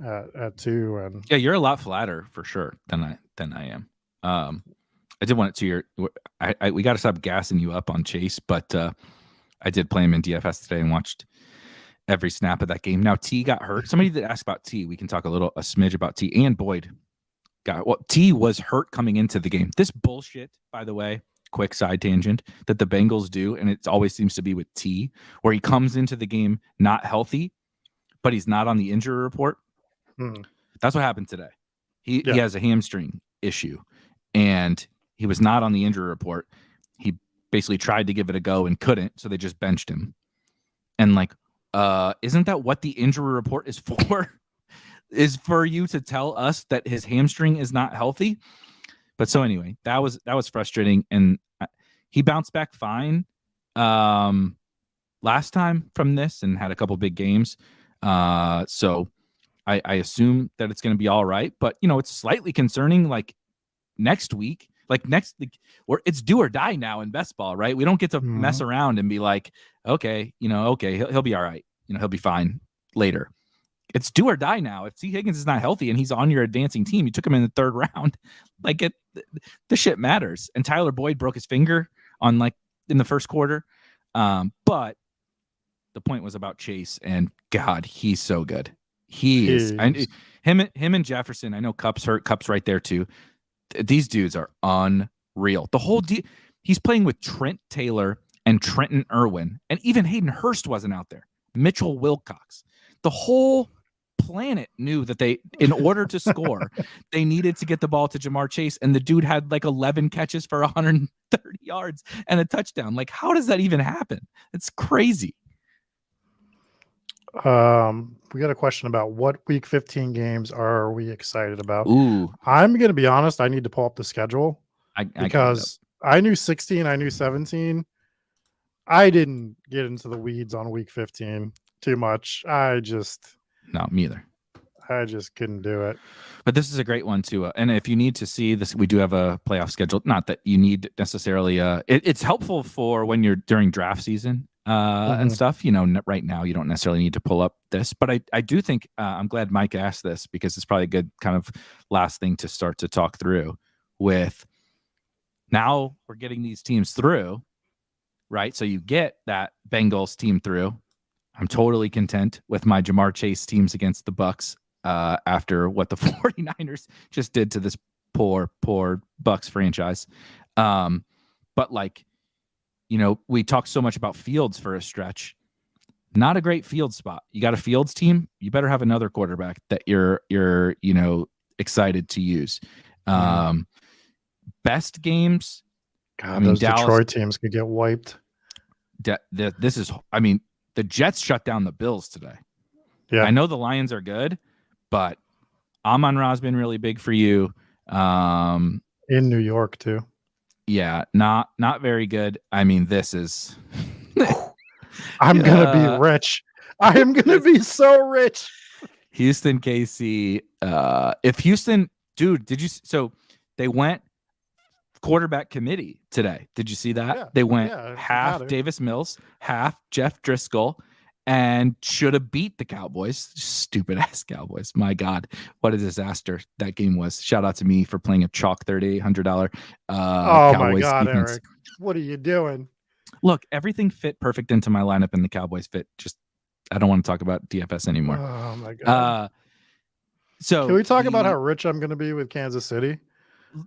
at 2. And yeah, you're a lot flatter for sure than I am. I did want to we got to stop gassing you up on Chase, but I did play him in DFS today and watched every snap of that game. Now T got hurt. Somebody did ask about T. We can talk a smidge about T, and Boyd T was hurt coming into the game. This bullshit, by the way, quick side tangent, that the Bengals do, and it always seems to be with T, where he comes into the game not healthy, but he's not on the injury report. That's what happened today. He has a hamstring issue, and he was not on the injury report. He basically tried to give it a go and couldn't, so they just benched him. And like, isn't that what the injury report is for? Is for you to tell us that his hamstring is not healthy? But so anyway, that was frustrating, and he bounced back fine last time from this and had a couple big games. So I assume that it's going to be all right. But it's slightly concerning. Like next week, it's do or die now in best ball, right? We don't get to mess around and be like, okay, he'll be all right. He'll be fine later. It's do or die now. If T. Higgins is not healthy and he's on your advancing team, you took him in the 3rd round. Like the shit matters. And Tyler Boyd broke his finger in the first quarter. But the point was about Chase, and God, he's so good. He is. Him and Jefferson. I know Kupp's hurt. Kupp's right there too. These dudes are unreal. The whole he's playing with Trent Taylor and Trenton Irwin, and even Hayden Hurst wasn't out there. Mitchell Wilcox. The whole planet knew that in order to score, they needed to get the ball to Jamar Chase, and the dude had like 11 catches for 130 yards and a touchdown. Like, how does that even happen? It's crazy. We got a question about what week 15 games are we excited about? Ooh, I'm going to be honest. I need to pull up the schedule because I knew 16, I knew 17. I didn't get into the weeds on week 15 too much. No, me either. I just couldn't do it. But this is a great one too. And if you need to see this, we do have a playoff schedule. Not that you need necessarily. It's helpful for when you're during draft season and stuff. Right now you don't necessarily need to pull up this, but I do think I'm glad Mike asked this because it's probably a good kind of last thing to start to talk through. With now we're getting these teams through, right? So you get that Bengals team through. I'm totally content with my Jamar Chase teams against the Bucks. After what the 49ers just did to this poor Bucks franchise. But we talked so much about Fields for a stretch. Not a great Fields spot. You got a Fields team, you better have another quarterback that you're excited to use. Best games. God, those Dallas, Detroit teams could get wiped. The Jets shut down the Bills today. Yeah. I know the Lions are good, but Amon-Ra's been really big for you. In New York too. Yeah, not very good. This is I'm gonna be rich. I am gonna be so rich. Houston, KC. If Houston, dude, did you? So they went quarterback committee today. Did you see that? Yeah, they went half Davis Mills, half Jeff Driscoll. And should have beat the Cowboys. Stupid ass Cowboys. My God, what a disaster that game was. Shout out to me for playing a chalk $3,800. Oh Cowboys my God, defense. Eric, what are you doing? Look, everything fit perfect into my lineup, and the Cowboys fit. Just I don't want to talk about DFS anymore. Oh my God. So can we talk about how rich I'm going to be with Kansas City?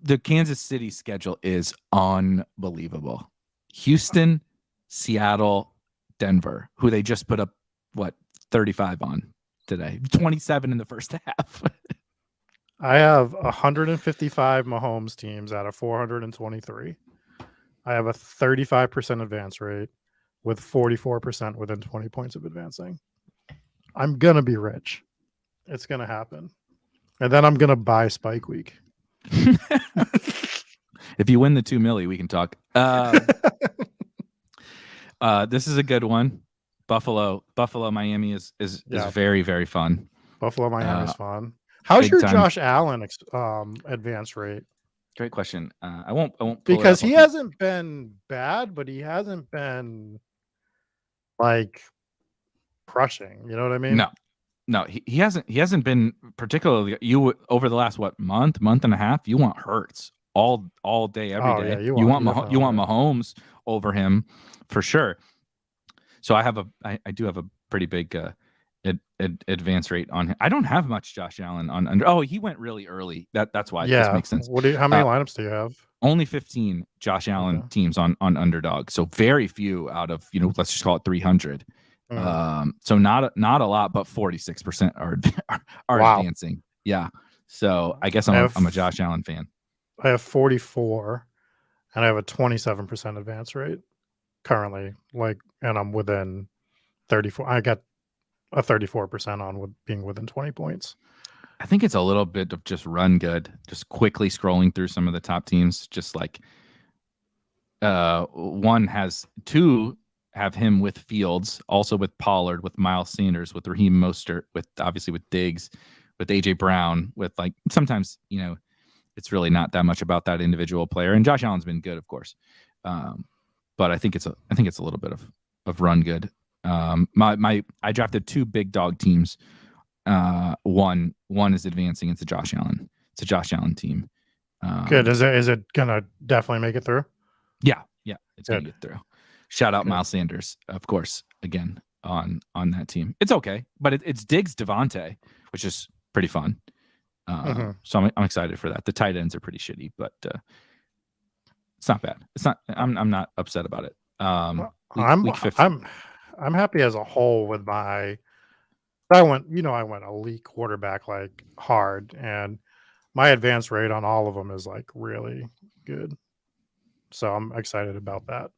The Kansas City schedule is unbelievable. Houston, Seattle, Denver, who they just put up 35 on today, 27 in the first half. I have 155 Mahomes teams out of 423. I have a 35% advance rate with 44% within 20 points of advancing. I'm gonna be rich. It's gonna happen, and then I'm gonna buy Spike Week. If you win the 2 milli, we can talk. This is a good one. Buffalo, Miami is very, very fun. Buffalo, Miami is fun. How's your Josh Allen advance rate? Great question. I won't because he hasn't been bad, but he hasn't been like crushing. You know what I mean? No, he hasn't been particularly. You over the last month and a half. You want Hurts all day, every day. Yeah, you want Mahomes over him for sure. So I do have a pretty big advance rate on him. I don't have much Josh Allen on under. Oh, he went really early. That's why. Yeah, this makes sense. How many lineups do you have? Only 15 Josh Allen teams on underdog. So very few out of let's just call it 300. So not a lot, but 46% are advancing. Yeah. So I guess I'm a Josh Allen fan. I have 44, and I have a 27% advance rate currently. And I'm within 34. I got a 34% on with being within 20 points. I think it's a little bit of just run good, just quickly scrolling through some of the top teams. Just like two have him with Fields, also with Pollard, with Miles Sanders, with Raheem Mostert, with Diggs, with AJ Brown, with sometimes it's really not that much about that individual player. And Josh Allen's been good, of course, but I think it's a little bit of run good. I drafted 2 big dog teams. One is advancing. It's a Josh Allen. It's a Josh Allen team. Good. Is it gonna definitely make it through? Yeah, it's gonna get through. Shout out Miles Sanders, of course, again on that team. It's okay, but it's Diggs Devontae, which is pretty fun. So I'm excited for that. The tight ends are pretty shitty, but it's not bad. It's not. I'm not upset about it. Week 15. I'm happy as a whole with my. I went elite quarterback hard, and my advance rate on all of them is really good. So I'm excited about that.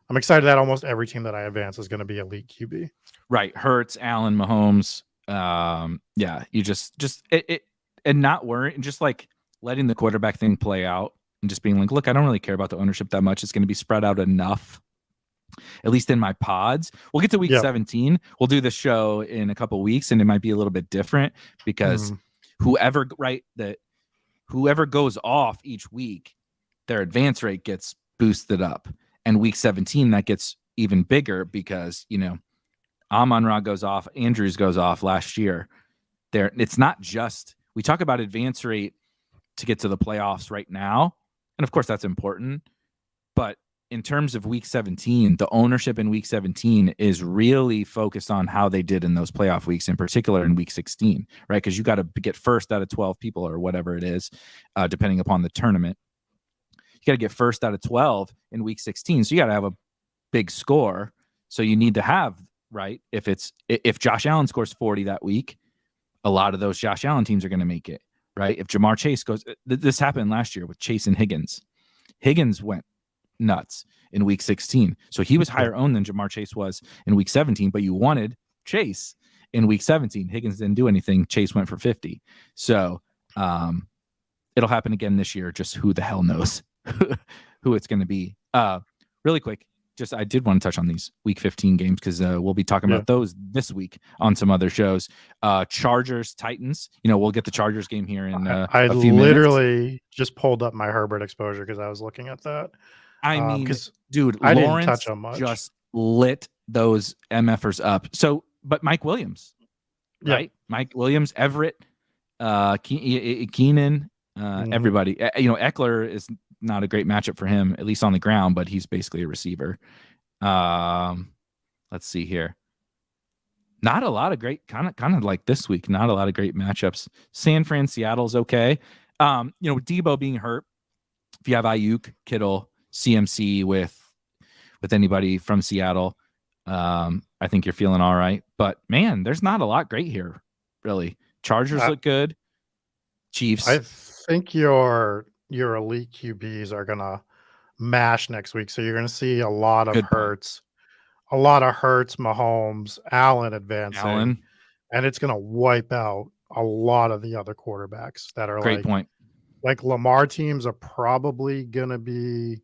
I'm excited that almost every team that I advance is going to be elite QB. Right, Hurts, Allen, Mahomes. You just it and not worrying, just letting the quarterback thing play out, and just being look, I don't really care about the ownership that much. It's going to be spread out enough at least in my pods. We'll get to week Yep. 17. We'll do the show in a couple weeks, and it might be a little bit different because whoever goes off each week, their advance rate gets boosted up. And week 17, that gets even bigger because, Amon-Ra goes off, Andrews goes off last year. It's not just, we talk about advance rate to get to the playoffs right now. And of course, that's important. But in terms of week 17, the ownership in week 17 is really focused on how they did in those playoff weeks, in particular in week 16, right? Because you got to get first out of 12 people or whatever it is, depending upon the tournament. You got to get first out of 12 in week 16. So you got to have a big score. So you need to have, right? If Josh Allen scores 40 that week, a lot of those Josh Allen teams are going to make it, right? If Jamar Chase goes, this happened last year with Chase and Higgins. Higgins went nuts in week 16. So he was higher owned than Jamar Chase was in week 17, but you wanted Chase in week 17. Higgins didn't do anything. Chase went for 50. So it'll happen again this year. Just who the hell knows who it's going to be. Really quick, I did want to touch on these week 15 games because we'll be talking about those this week on some other shows. Chargers, Titans. We'll get the Chargers game here in a few literally just pulled up my Herbert exposure because I was looking at that. I mean, dude, I Lawrence didn't touch him much. Just lit those MFers up. So, but Mike Williams, right? Mike Williams, Everett, Keenan, everybody. Eckler is not a great matchup for him, at least on the ground, but he's basically a receiver. Let's see here. Not a lot of great, kind of like this week, not a lot of great matchups. San Fran, Seattle's okay. Debo being hurt. If you have Ayuk, Kittle, CMC with anybody from Seattle, I think you're feeling all right. But man, there's not a lot great here, really. Chargers look good. Chiefs. I think your elite QBs are gonna mash next week, so you're gonna see a lot of Hurts, Mahomes, Allen advancing, and it's gonna wipe out a lot of the other quarterbacks that are great point. Like Lamar teams are probably gonna be.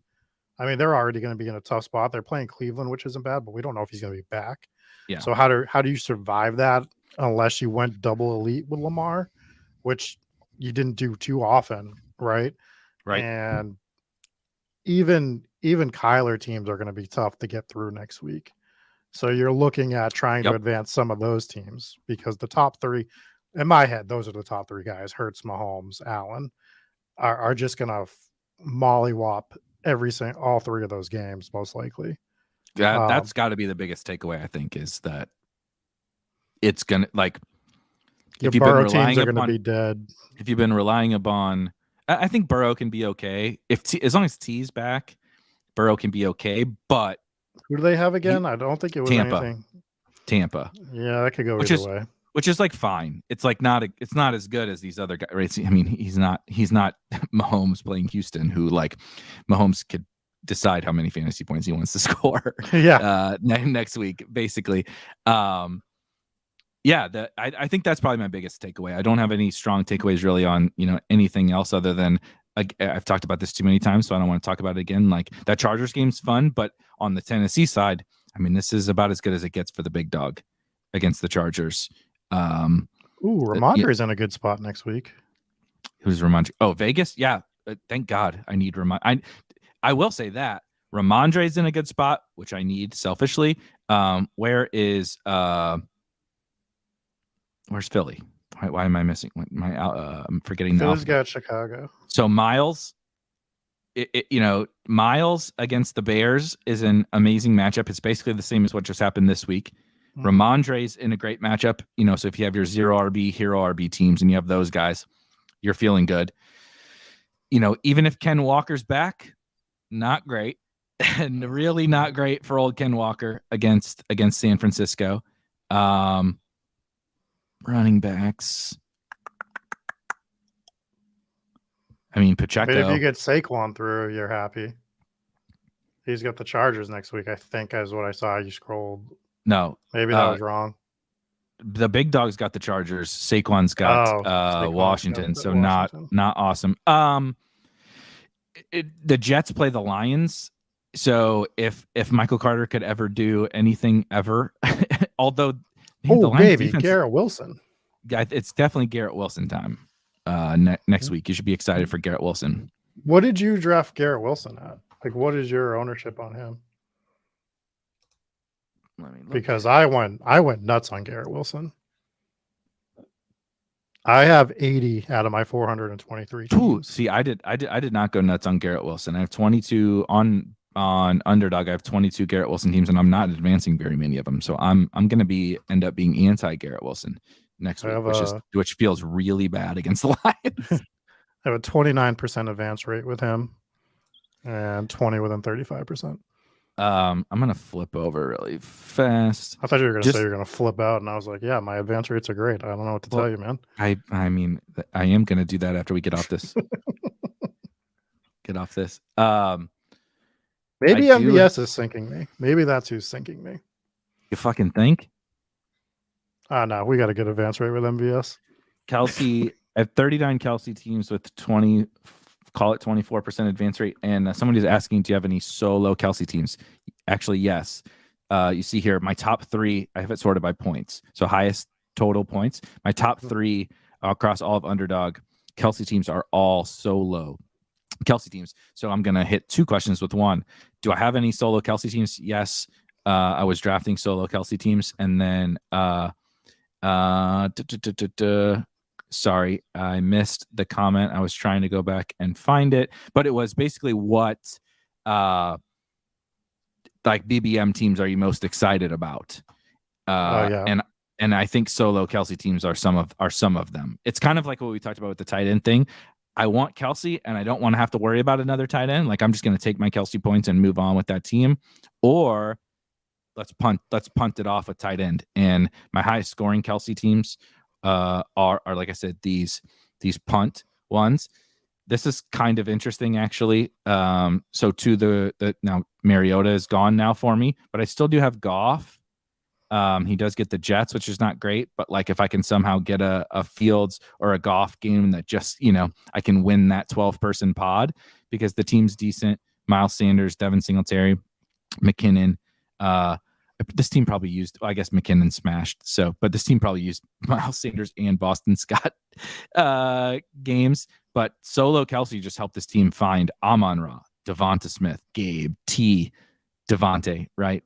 I mean, they're already going to be in a tough spot. They're playing Cleveland, which isn't bad, but we don't know if he's going to be back. Yeah. So how do you survive that unless you went double elite with Lamar, which you didn't do too often, right? Right. And even Kyler teams are going to be tough to get through next week. So you're looking at trying to advance some of those teams because the top three, in my head, those are the top three guys: Hurts, Mahomes, Allen, are just going to mollywop all three of those games, most likely. That's got to be the biggest takeaway, I think, is that it's gonna if you've been relying upon, to be dead. If you've been relying upon, I think Burrow can be okay as long as T's back. Burrow can be okay, but who do they have again? I don't think it was anything. Tampa. Yeah, that could go either way. Which is fine. It's it's not as good as these other guys. Right? I mean, he's not Mahomes playing Houston, who Mahomes could decide how many fantasy points he wants to score. Next week, basically. I think that's probably my biggest takeaway. I don't have any strong takeaways really on anything else other than I've talked about this too many times, so I don't want to talk about it again. That Chargers game's fun, but on the Tennessee side, I mean, this is about as good as it gets for the big dog against the Chargers. Ramondre's in a good spot next week. Who's Ramondre? Oh, Vegas. Yeah, thank God. I need Ramondre. I will say that Ramondre's in a good spot, which I need selfishly. Where's Philly? Why am I missing? I'm forgetting. Philly's got Chicago. So Miles. Miles against the Bears is an amazing matchup. It's basically the same as what just happened this week. Ramondre's in a great matchup, so if you have your 0 RB, hero RB teams and you have those guys, you're feeling good. Even if Ken Walker's back, not great. And really not great for old Ken Walker against San Francisco. Running backs. I mean, Pacheco. But if you get Saquon through, you're happy. He's got the Chargers next week, I think, is what I saw. You scrolled. No. Maybe that was wrong. The big dog's got the Chargers. Saquon's got Washington, so Washington. Not awesome. The Jets play the Lions, So if Michael Carter could ever do anything ever, although the Oh, Lions baby, defense, Garrett Wilson. it's definitely Garrett Wilson time. Next week, you should be excited for Garrett Wilson. What did you draft Garrett Wilson at? Like, what is your ownership on him? Let me look. Because I went nuts on Garrett Wilson. I have 80 out of my 423 teams. Ooh, see, I did not go nuts on Garrett Wilson. I have 22 on Underdog. I have 22 Garrett Wilson teams, and I'm not advancing very many of them. So I'm gonna end up being anti Garrett Wilson next week, which feels really bad against the Lions. I have a 29% advance rate with him, and 20 within 35%. I'm gonna flip over really fast. I thought you were gonna say you're gonna flip out, and I was like, "Yeah, my advance rates are great. I don't know what to tell you, man." I mean, I am gonna do that after we get off this. Maybe MVS is sinking me. Maybe that's who's sinking me. You fucking think? No, we got a good advance rate with MVS. Kelsey, I have 39 Kelsey teams with 20. Call it 24% advance rate. And somebody's asking, do you have any solo Kelsey teams? Actually, yes. You see here, my top 3, I have it sorted by points. So highest total points. My top 3 across all of Underdog Kelsey teams are all solo Kelsey teams. So I'm going to hit 2 questions with 1. Do I have any solo Kelsey teams? Yes. I was drafting solo Kelsey teams. And then sorry, I missed the comment. I was trying to go back and find it, but it was basically what like BBM teams are you most excited about? And I think solo Kelsey teams are some of them. It's kind of like what we talked about with the tight end thing. I want Kelsey, and I don't want to have to worry about another tight end. Like, I'm just going to take my Kelsey points and move on with that team, or let's punt it off a tight end. And my highest scoring Kelsey teams are like I said, these punt ones. This is kind of interesting, actually. So to the now Mariota is gone now for me, but I still do have Goff. He does get the Jets, which is not great, but like if I can somehow get a Fields or a Goff game that just, I can win that 12-person pod because the team's decent. Miles Sanders, Devin Singletary, McKinnon. This team probably used, I guess McKinnon smashed. But this team probably used Miles Sanders and Boston Scott games. But solo Kelsey just helped this team find Amon-Ra, Devonta Smith, Gabe, T, Devontae, right?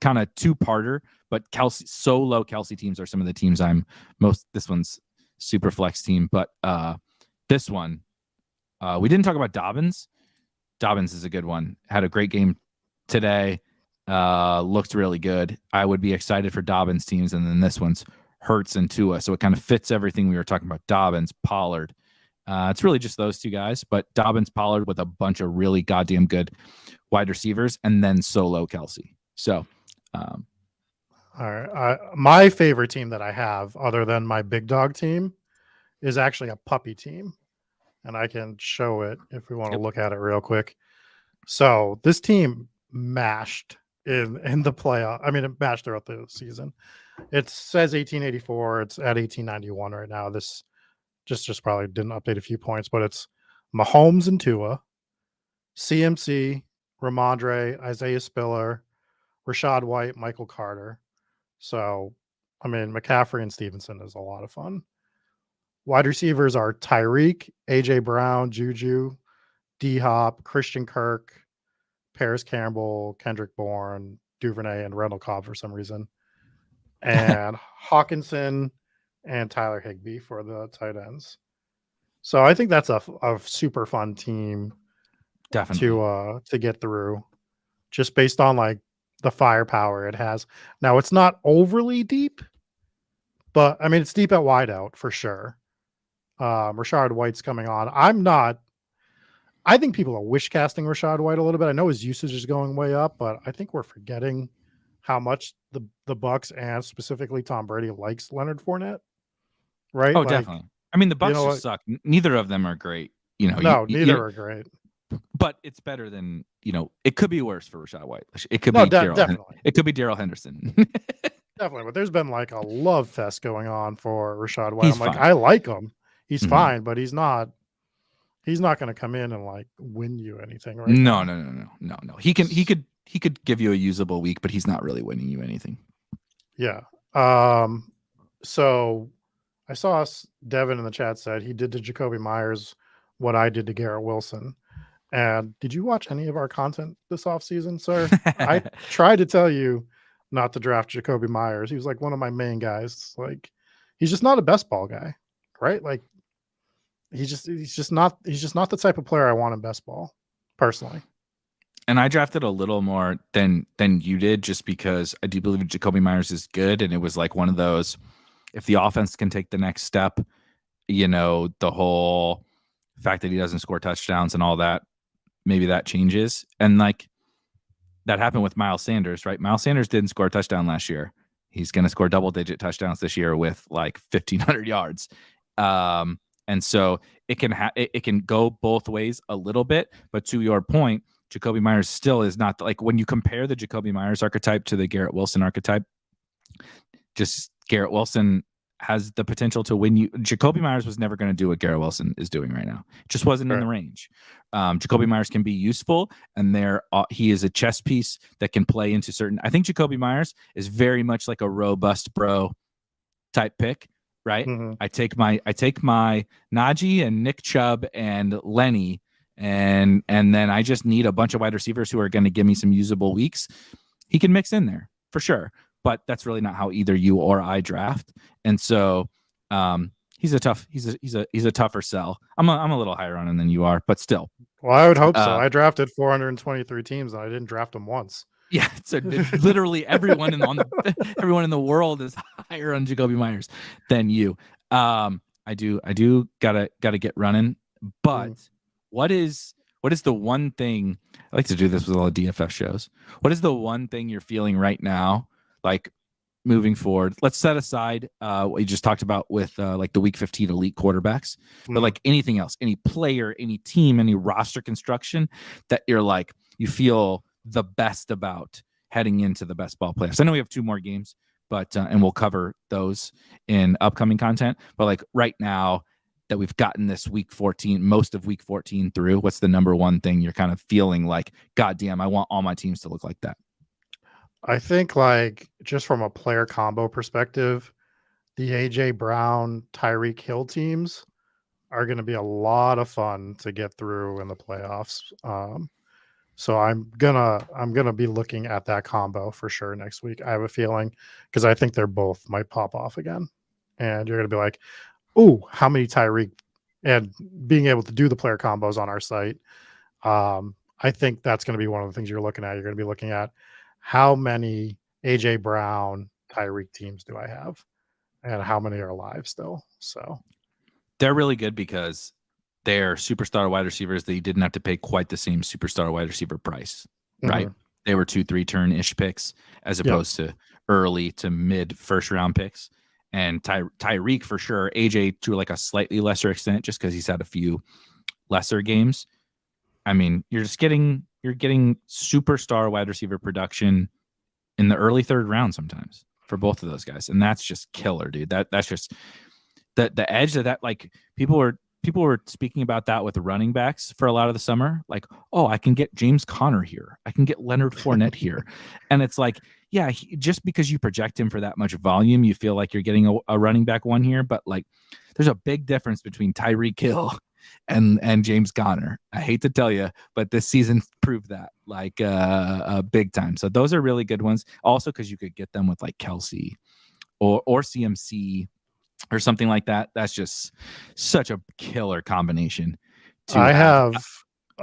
Kind of 2-parter, but solo Kelsey teams are some of the teams I'm most. This one's super flex team, but this one, we didn't talk about Dobbins. Dobbins is a good one. Had a great game today. Looked really good. I would be excited for Dobbins teams, and then this one's Hurts and Tua, so it kind of fits everything we were talking about. Dobbins, Pollard. It's really just those 2 guys, but Dobbins, Pollard with a bunch of really goddamn good wide receivers, and then solo Kelsey. So, all right. My favorite team that I have, other than my big dog team, is actually a puppy team, and I can show it if we want to look at it real quick. So this team mashed in the playoff. I mean, it mashed throughout the season. It says 1884. It's at 1891 right now. This just probably didn't update a few points, but it's Mahomes and Tua, CMC, Ramondre, Isaiah Spiller, Rashad White, Michael Carter. So, I mean, McCaffrey and Stevenson is a lot of fun. Wide receivers are Tyreek, AJ Brown, Juju, D-Hop, Christian Kirk, Paris Campbell, Kendrick Bourne, Duvernay, and Randall Cobb for some reason. And Hawkinson and Tyler Higbee for the tight ends. So I think that's a super fun team to get through, just based on like the firepower it has. Now it's not overly deep, but I mean it's deep at wideout for sure. Rashad White's coming on. I think people are wish casting Rashad White a little bit. I know his usage is going way up, but I think we're forgetting how much the Bucks and specifically Tom Brady likes Leonard Fournette. Right? Oh, like, definitely. I mean, the Bucks just suck. Neither of them are great. Neither are great. But it's better than, it could be worse for Rashad White. It could be definitely. It could be Darrell Henderson. Definitely, but there's been like a love fest going on for Rashad White. I'm like, I like him. He's fine, but he's not he's not going to come in and like win you anything right No, now. no. He could give you a usable week, but he's not really winning you anything. Yeah. So I saw Devin in the chat said he did to Jacoby Myers what I did to Garrett Wilson. And did you watch any of our content this offseason, sir? I tried to tell you not to draft Jacoby Myers. He was like one of my main guys. Like, he's just not a best ball guy, right? Like, he's just not the type of player I want in best ball, personally. And I drafted a little more than you did, just because I do believe Jacoby Myers is good, and it was like one of those, if the offense can take the next step, the whole fact that he doesn't score touchdowns and all that, maybe that changes. And like that happened with Miles Sanders, right? Miles Sanders didn't score a touchdown last year. He's going to score double-digit touchdowns this year with like 1,500 yards. And so it can go both ways a little bit. But to your point, Jacoby Myers still is not, like, when you compare the Jacoby Myers archetype to the Garrett Wilson archetype, just Garrett Wilson has the potential to win you. Jacoby Myers was never going to do what Garrett Wilson is doing right now. It just wasn't in the range. Jacoby Myers can be useful, and he is a chess piece that can play into certain. I think Jacoby Myers is very much like a robust bro type pick, right? Mm-hmm. I take my Najee and Nick Chubb and Lenny, and then I just need a bunch of wide receivers who are going to give me some usable weeks. He can mix in there for sure, but that's really not how either you or I draft. And so he's a tougher sell. I'm a little higher on him than you are, but still. Well, I would hope so. I drafted 423 teams and I didn't draft them once. Yeah, so literally everyone in the world is higher on Jacoby Myers than you. I do gotta get running. But what is the one thing, I like to do this with all the DFF shows? What is the one thing you're feeling right now, like moving forward? Let's set aside what you just talked about with like the Week 15 elite quarterbacks, but like anything else, any player, any team, any roster construction that you're like, you feel the best about heading into the best ball playoffs. I know we have 2 more games, but and we'll cover those in upcoming content. But like right now that we've gotten this Week 14, most of Week 14 through, what's the number one thing you're kind of feeling like, God damn, I want all my teams to look like that? I think, like, just from a player combo perspective, the AJ Brown, Tyreek Hill teams are going to be a lot of fun to get through in the playoffs. So I'm gonna be looking at that combo for sure next week. I have a feeling, because I think they're both might pop off again, and you're gonna be like, "Ooh, how many Tyreek?" And being able to do the player combos on our site, I think that's going to be one of the things you're looking at. You're going to be looking at how many AJ Brown, Tyreek teams do I have, and how many are alive still. So they're really good because they're superstar wide receivers that you didn't have to pay quite the same superstar wide receiver price, right? They were 2-3 turn-ish picks as opposed to early to mid first round picks. And Tyreek for sure, AJ to like a slightly lesser extent, just because he's had a few lesser games. I mean, you're getting superstar wide receiver production in the early 3rd round sometimes for both of those guys, and that's just killer, dude. That's just the edge of that. Like people were speaking about that with the running backs for a lot of the summer. Like, oh, I can get James Conner here. I can get Leonard Fournette here. And it's like, yeah, just because you project him for that much volume, you feel like you're getting a running back one here. But like, there's a big difference between Tyreek Hill and James Conner. I hate to tell you, but this season proved that like big time. So those are really good ones. Also, because you could get them with like Kelsey or CMC or something like that. That's just such a killer combination. I have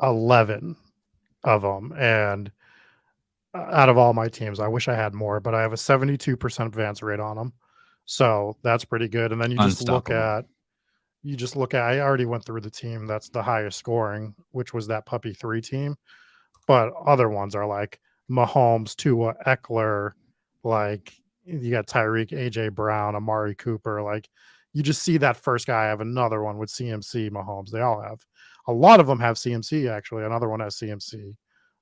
11 of them, and out of all my teams, I wish I had more, but I have a 72% advance rate on them, so that's pretty good. And then you just look at, I already went through the team that's the highest scoring, which was that Puppy 3 team, but other ones are like Mahomes, Tua, Eckler, like you got Tyreek, AJ Brown, Amari Cooper. Like you just see that first guy. I have another one with CMC, Mahomes. They all have. A lot of them have CMC actually. Another one has CMC,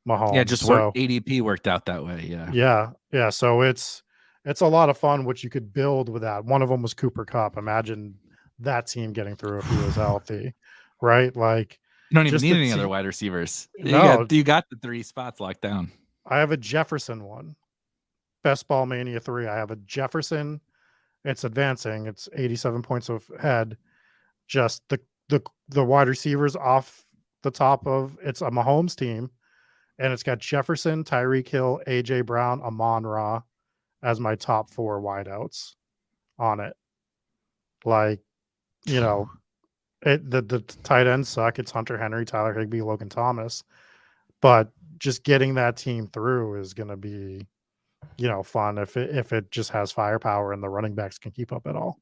Mahomes. Yeah, just ADP worked out that way. Yeah. So it's a lot of fun what you could build with that. One of them was Cooper Kupp. Imagine that team getting through if he was healthy, right? Like You don't even Just need the any other wide receivers. No. You got the 3 spots locked down. I have a Jefferson one. Best Ball Mania 3. I have a Jefferson. It's advancing. It's 87 points ahead. Just the wide receivers off the top of it's a Mahomes team, and it's got Jefferson, Tyreek Hill, AJ Brown, Amon-Ra as my top 4 wideouts on it. Like, you know, the tight ends suck. It's Hunter Henry, Tyler Higbee, Logan Thomas, but just getting that team through is going to be, fun if it just has firepower and the running backs can keep up at all.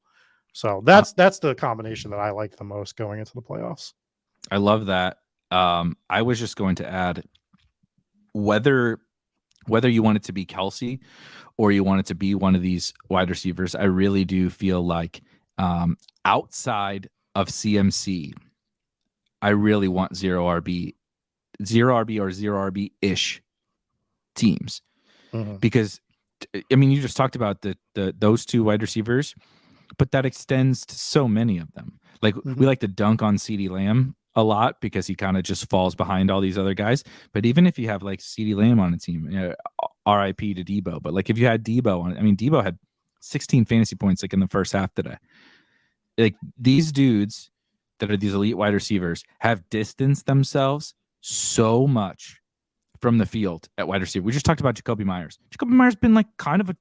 So that's the combination that I like the most going into the playoffs. I love that. I was just going to add whether you want it to be Kelsey or you want it to be one of these wide receivers, I really do feel like outside of CMC, I really want 0 RB or 0 RB ish teams. Mm-hmm. Because I mean, you just talked about those 2 wide receivers, but that extends to so many of them. Like we like to dunk on CeeDee Lamb a lot because he kind of just falls behind all these other guys. But even if you have like CeeDee Lamb on a team, RIP to Debo. But like if you had Debo on, I mean, Debo had 16 fantasy points like in the first half today. Like these dudes that are these elite wide receivers have distanced themselves so much from the field at wide receiver. We just talked about Jacoby Myers. Jacoby Myers been like kind of a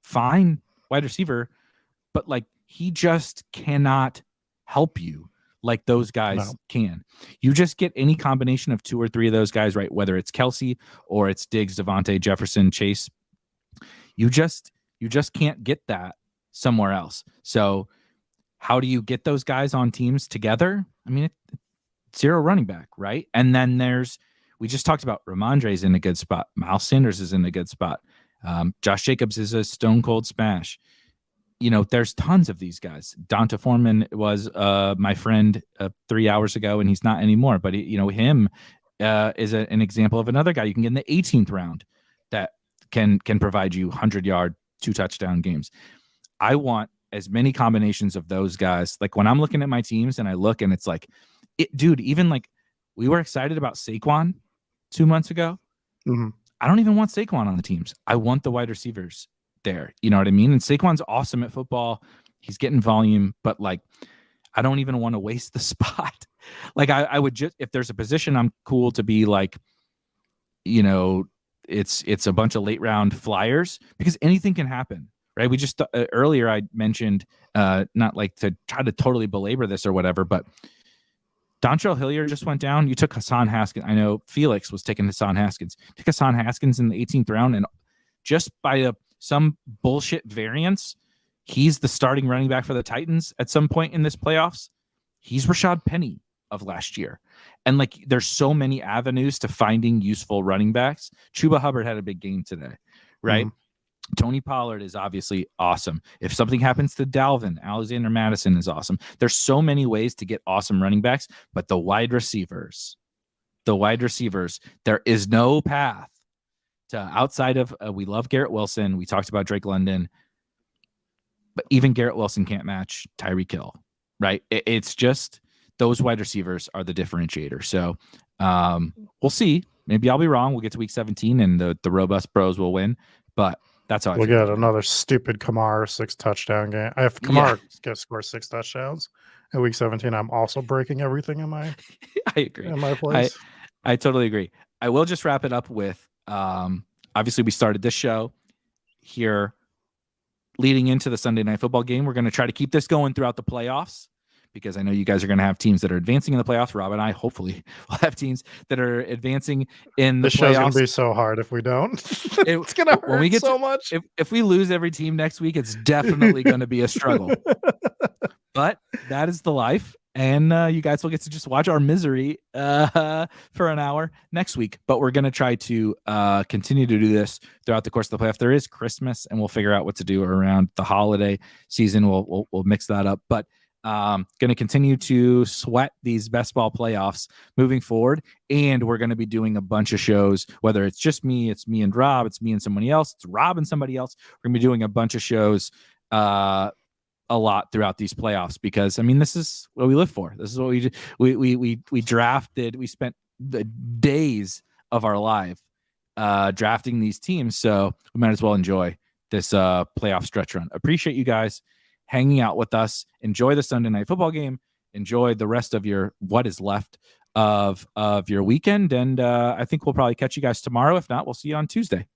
fine wide receiver, but like he just cannot help you like those guys can. You just get any combination of 2 or 3 of those guys, right? Whether it's Kelsey or it's Diggs, Devontae, Jefferson, Chase. You just can't get that somewhere else. So how do you get those guys on teams together? I mean, 0 running back, right? And then we just talked about Ramondre's in a good spot. Miles Sanders is in a good spot. Josh Jacobs is a stone cold smash. There's tons of these guys. Donta Foreman was my friend 3 hours ago, and he's not anymore. But him is an example of another guy you can get in the 18th round that can provide you 100-yard, 2-touchdown games. I want as many combinations of those guys. Like when I'm looking at my teams and I look and it's like, dude, even like we were excited about Saquon 2 months ago. Mm-hmm. I don't even want Saquon on the teams. I want the wide receivers there. You know what I mean? And Saquon's awesome at football. He's getting volume, but like, I don't even want to waste the spot. Like I would just, if there's a position I'm cool to be like, it's a bunch of late round flyers because anything can happen, right? We just earlier I mentioned, not like to try to totally belabor this or whatever, but Dontrell Hilliard just went down. You took Hassan Haskins. I know Felix was taking Hassan Haskins. Took Hassan Haskins in the 18th round, and just by some bullshit variance, he's the starting running back for the Titans at some point in this playoffs. He's Rashad Penny of last year. And like there's so many avenues to finding useful running backs. Chuba Hubbard had a big game today, right? Mm-hmm. Tony Pollard is obviously awesome. If something happens to Dalvin, Alexander Madison is awesome. There's so many ways to get awesome running backs, but the wide receivers, there is no path to outside of, we love Garrett Wilson. We talked about Drake London, but even Garrett Wilson can't match Tyreek Hill, right? It's just those wide receivers are the differentiator. So we'll see. Maybe I'll be wrong. We'll get to week 17 and the robust bros will win, but that's how we'll get another stupid Kamara 6-touchdown game. If Kamara scores 6 touchdowns in week 17, I'm also breaking everything in my I agree. In my place. I totally agree. I will just wrap it up with obviously we started this show here leading into the Sunday Night Football game. We're going to try to keep this going throughout the playoffs because I know you guys are going to have teams that are advancing in the playoffs. Rob and I hopefully will have teams that are advancing in the playoffs. This show's going to be so hard if we don't. It's going to hurt when we get so much. If we lose every team next week, it's definitely going to be a struggle. But that is the life. And you guys will get to just watch our misery for an hour next week. But we're going to try to continue to do this throughout the course of the playoff. There is Christmas, and we'll figure out what to do around the holiday season. We'll mix that up. But going to continue to sweat these best ball playoffs moving forward. And we're going to be doing a bunch of shows, whether it's just me, it's me and Rob, it's me and somebody else, it's Rob and somebody else. We're going to be doing a bunch of shows a lot throughout these playoffs, because I mean, this is what we live for. This is what we drafted. We spent the days of our life drafting these teams, so we might as well enjoy this playoff stretch run. Appreciate you guys hanging out with us. Enjoy the Sunday night football game. Enjoy the rest of your what is left of your weekend, and I think we'll probably catch you guys tomorrow. If not, we'll see you on Tuesday.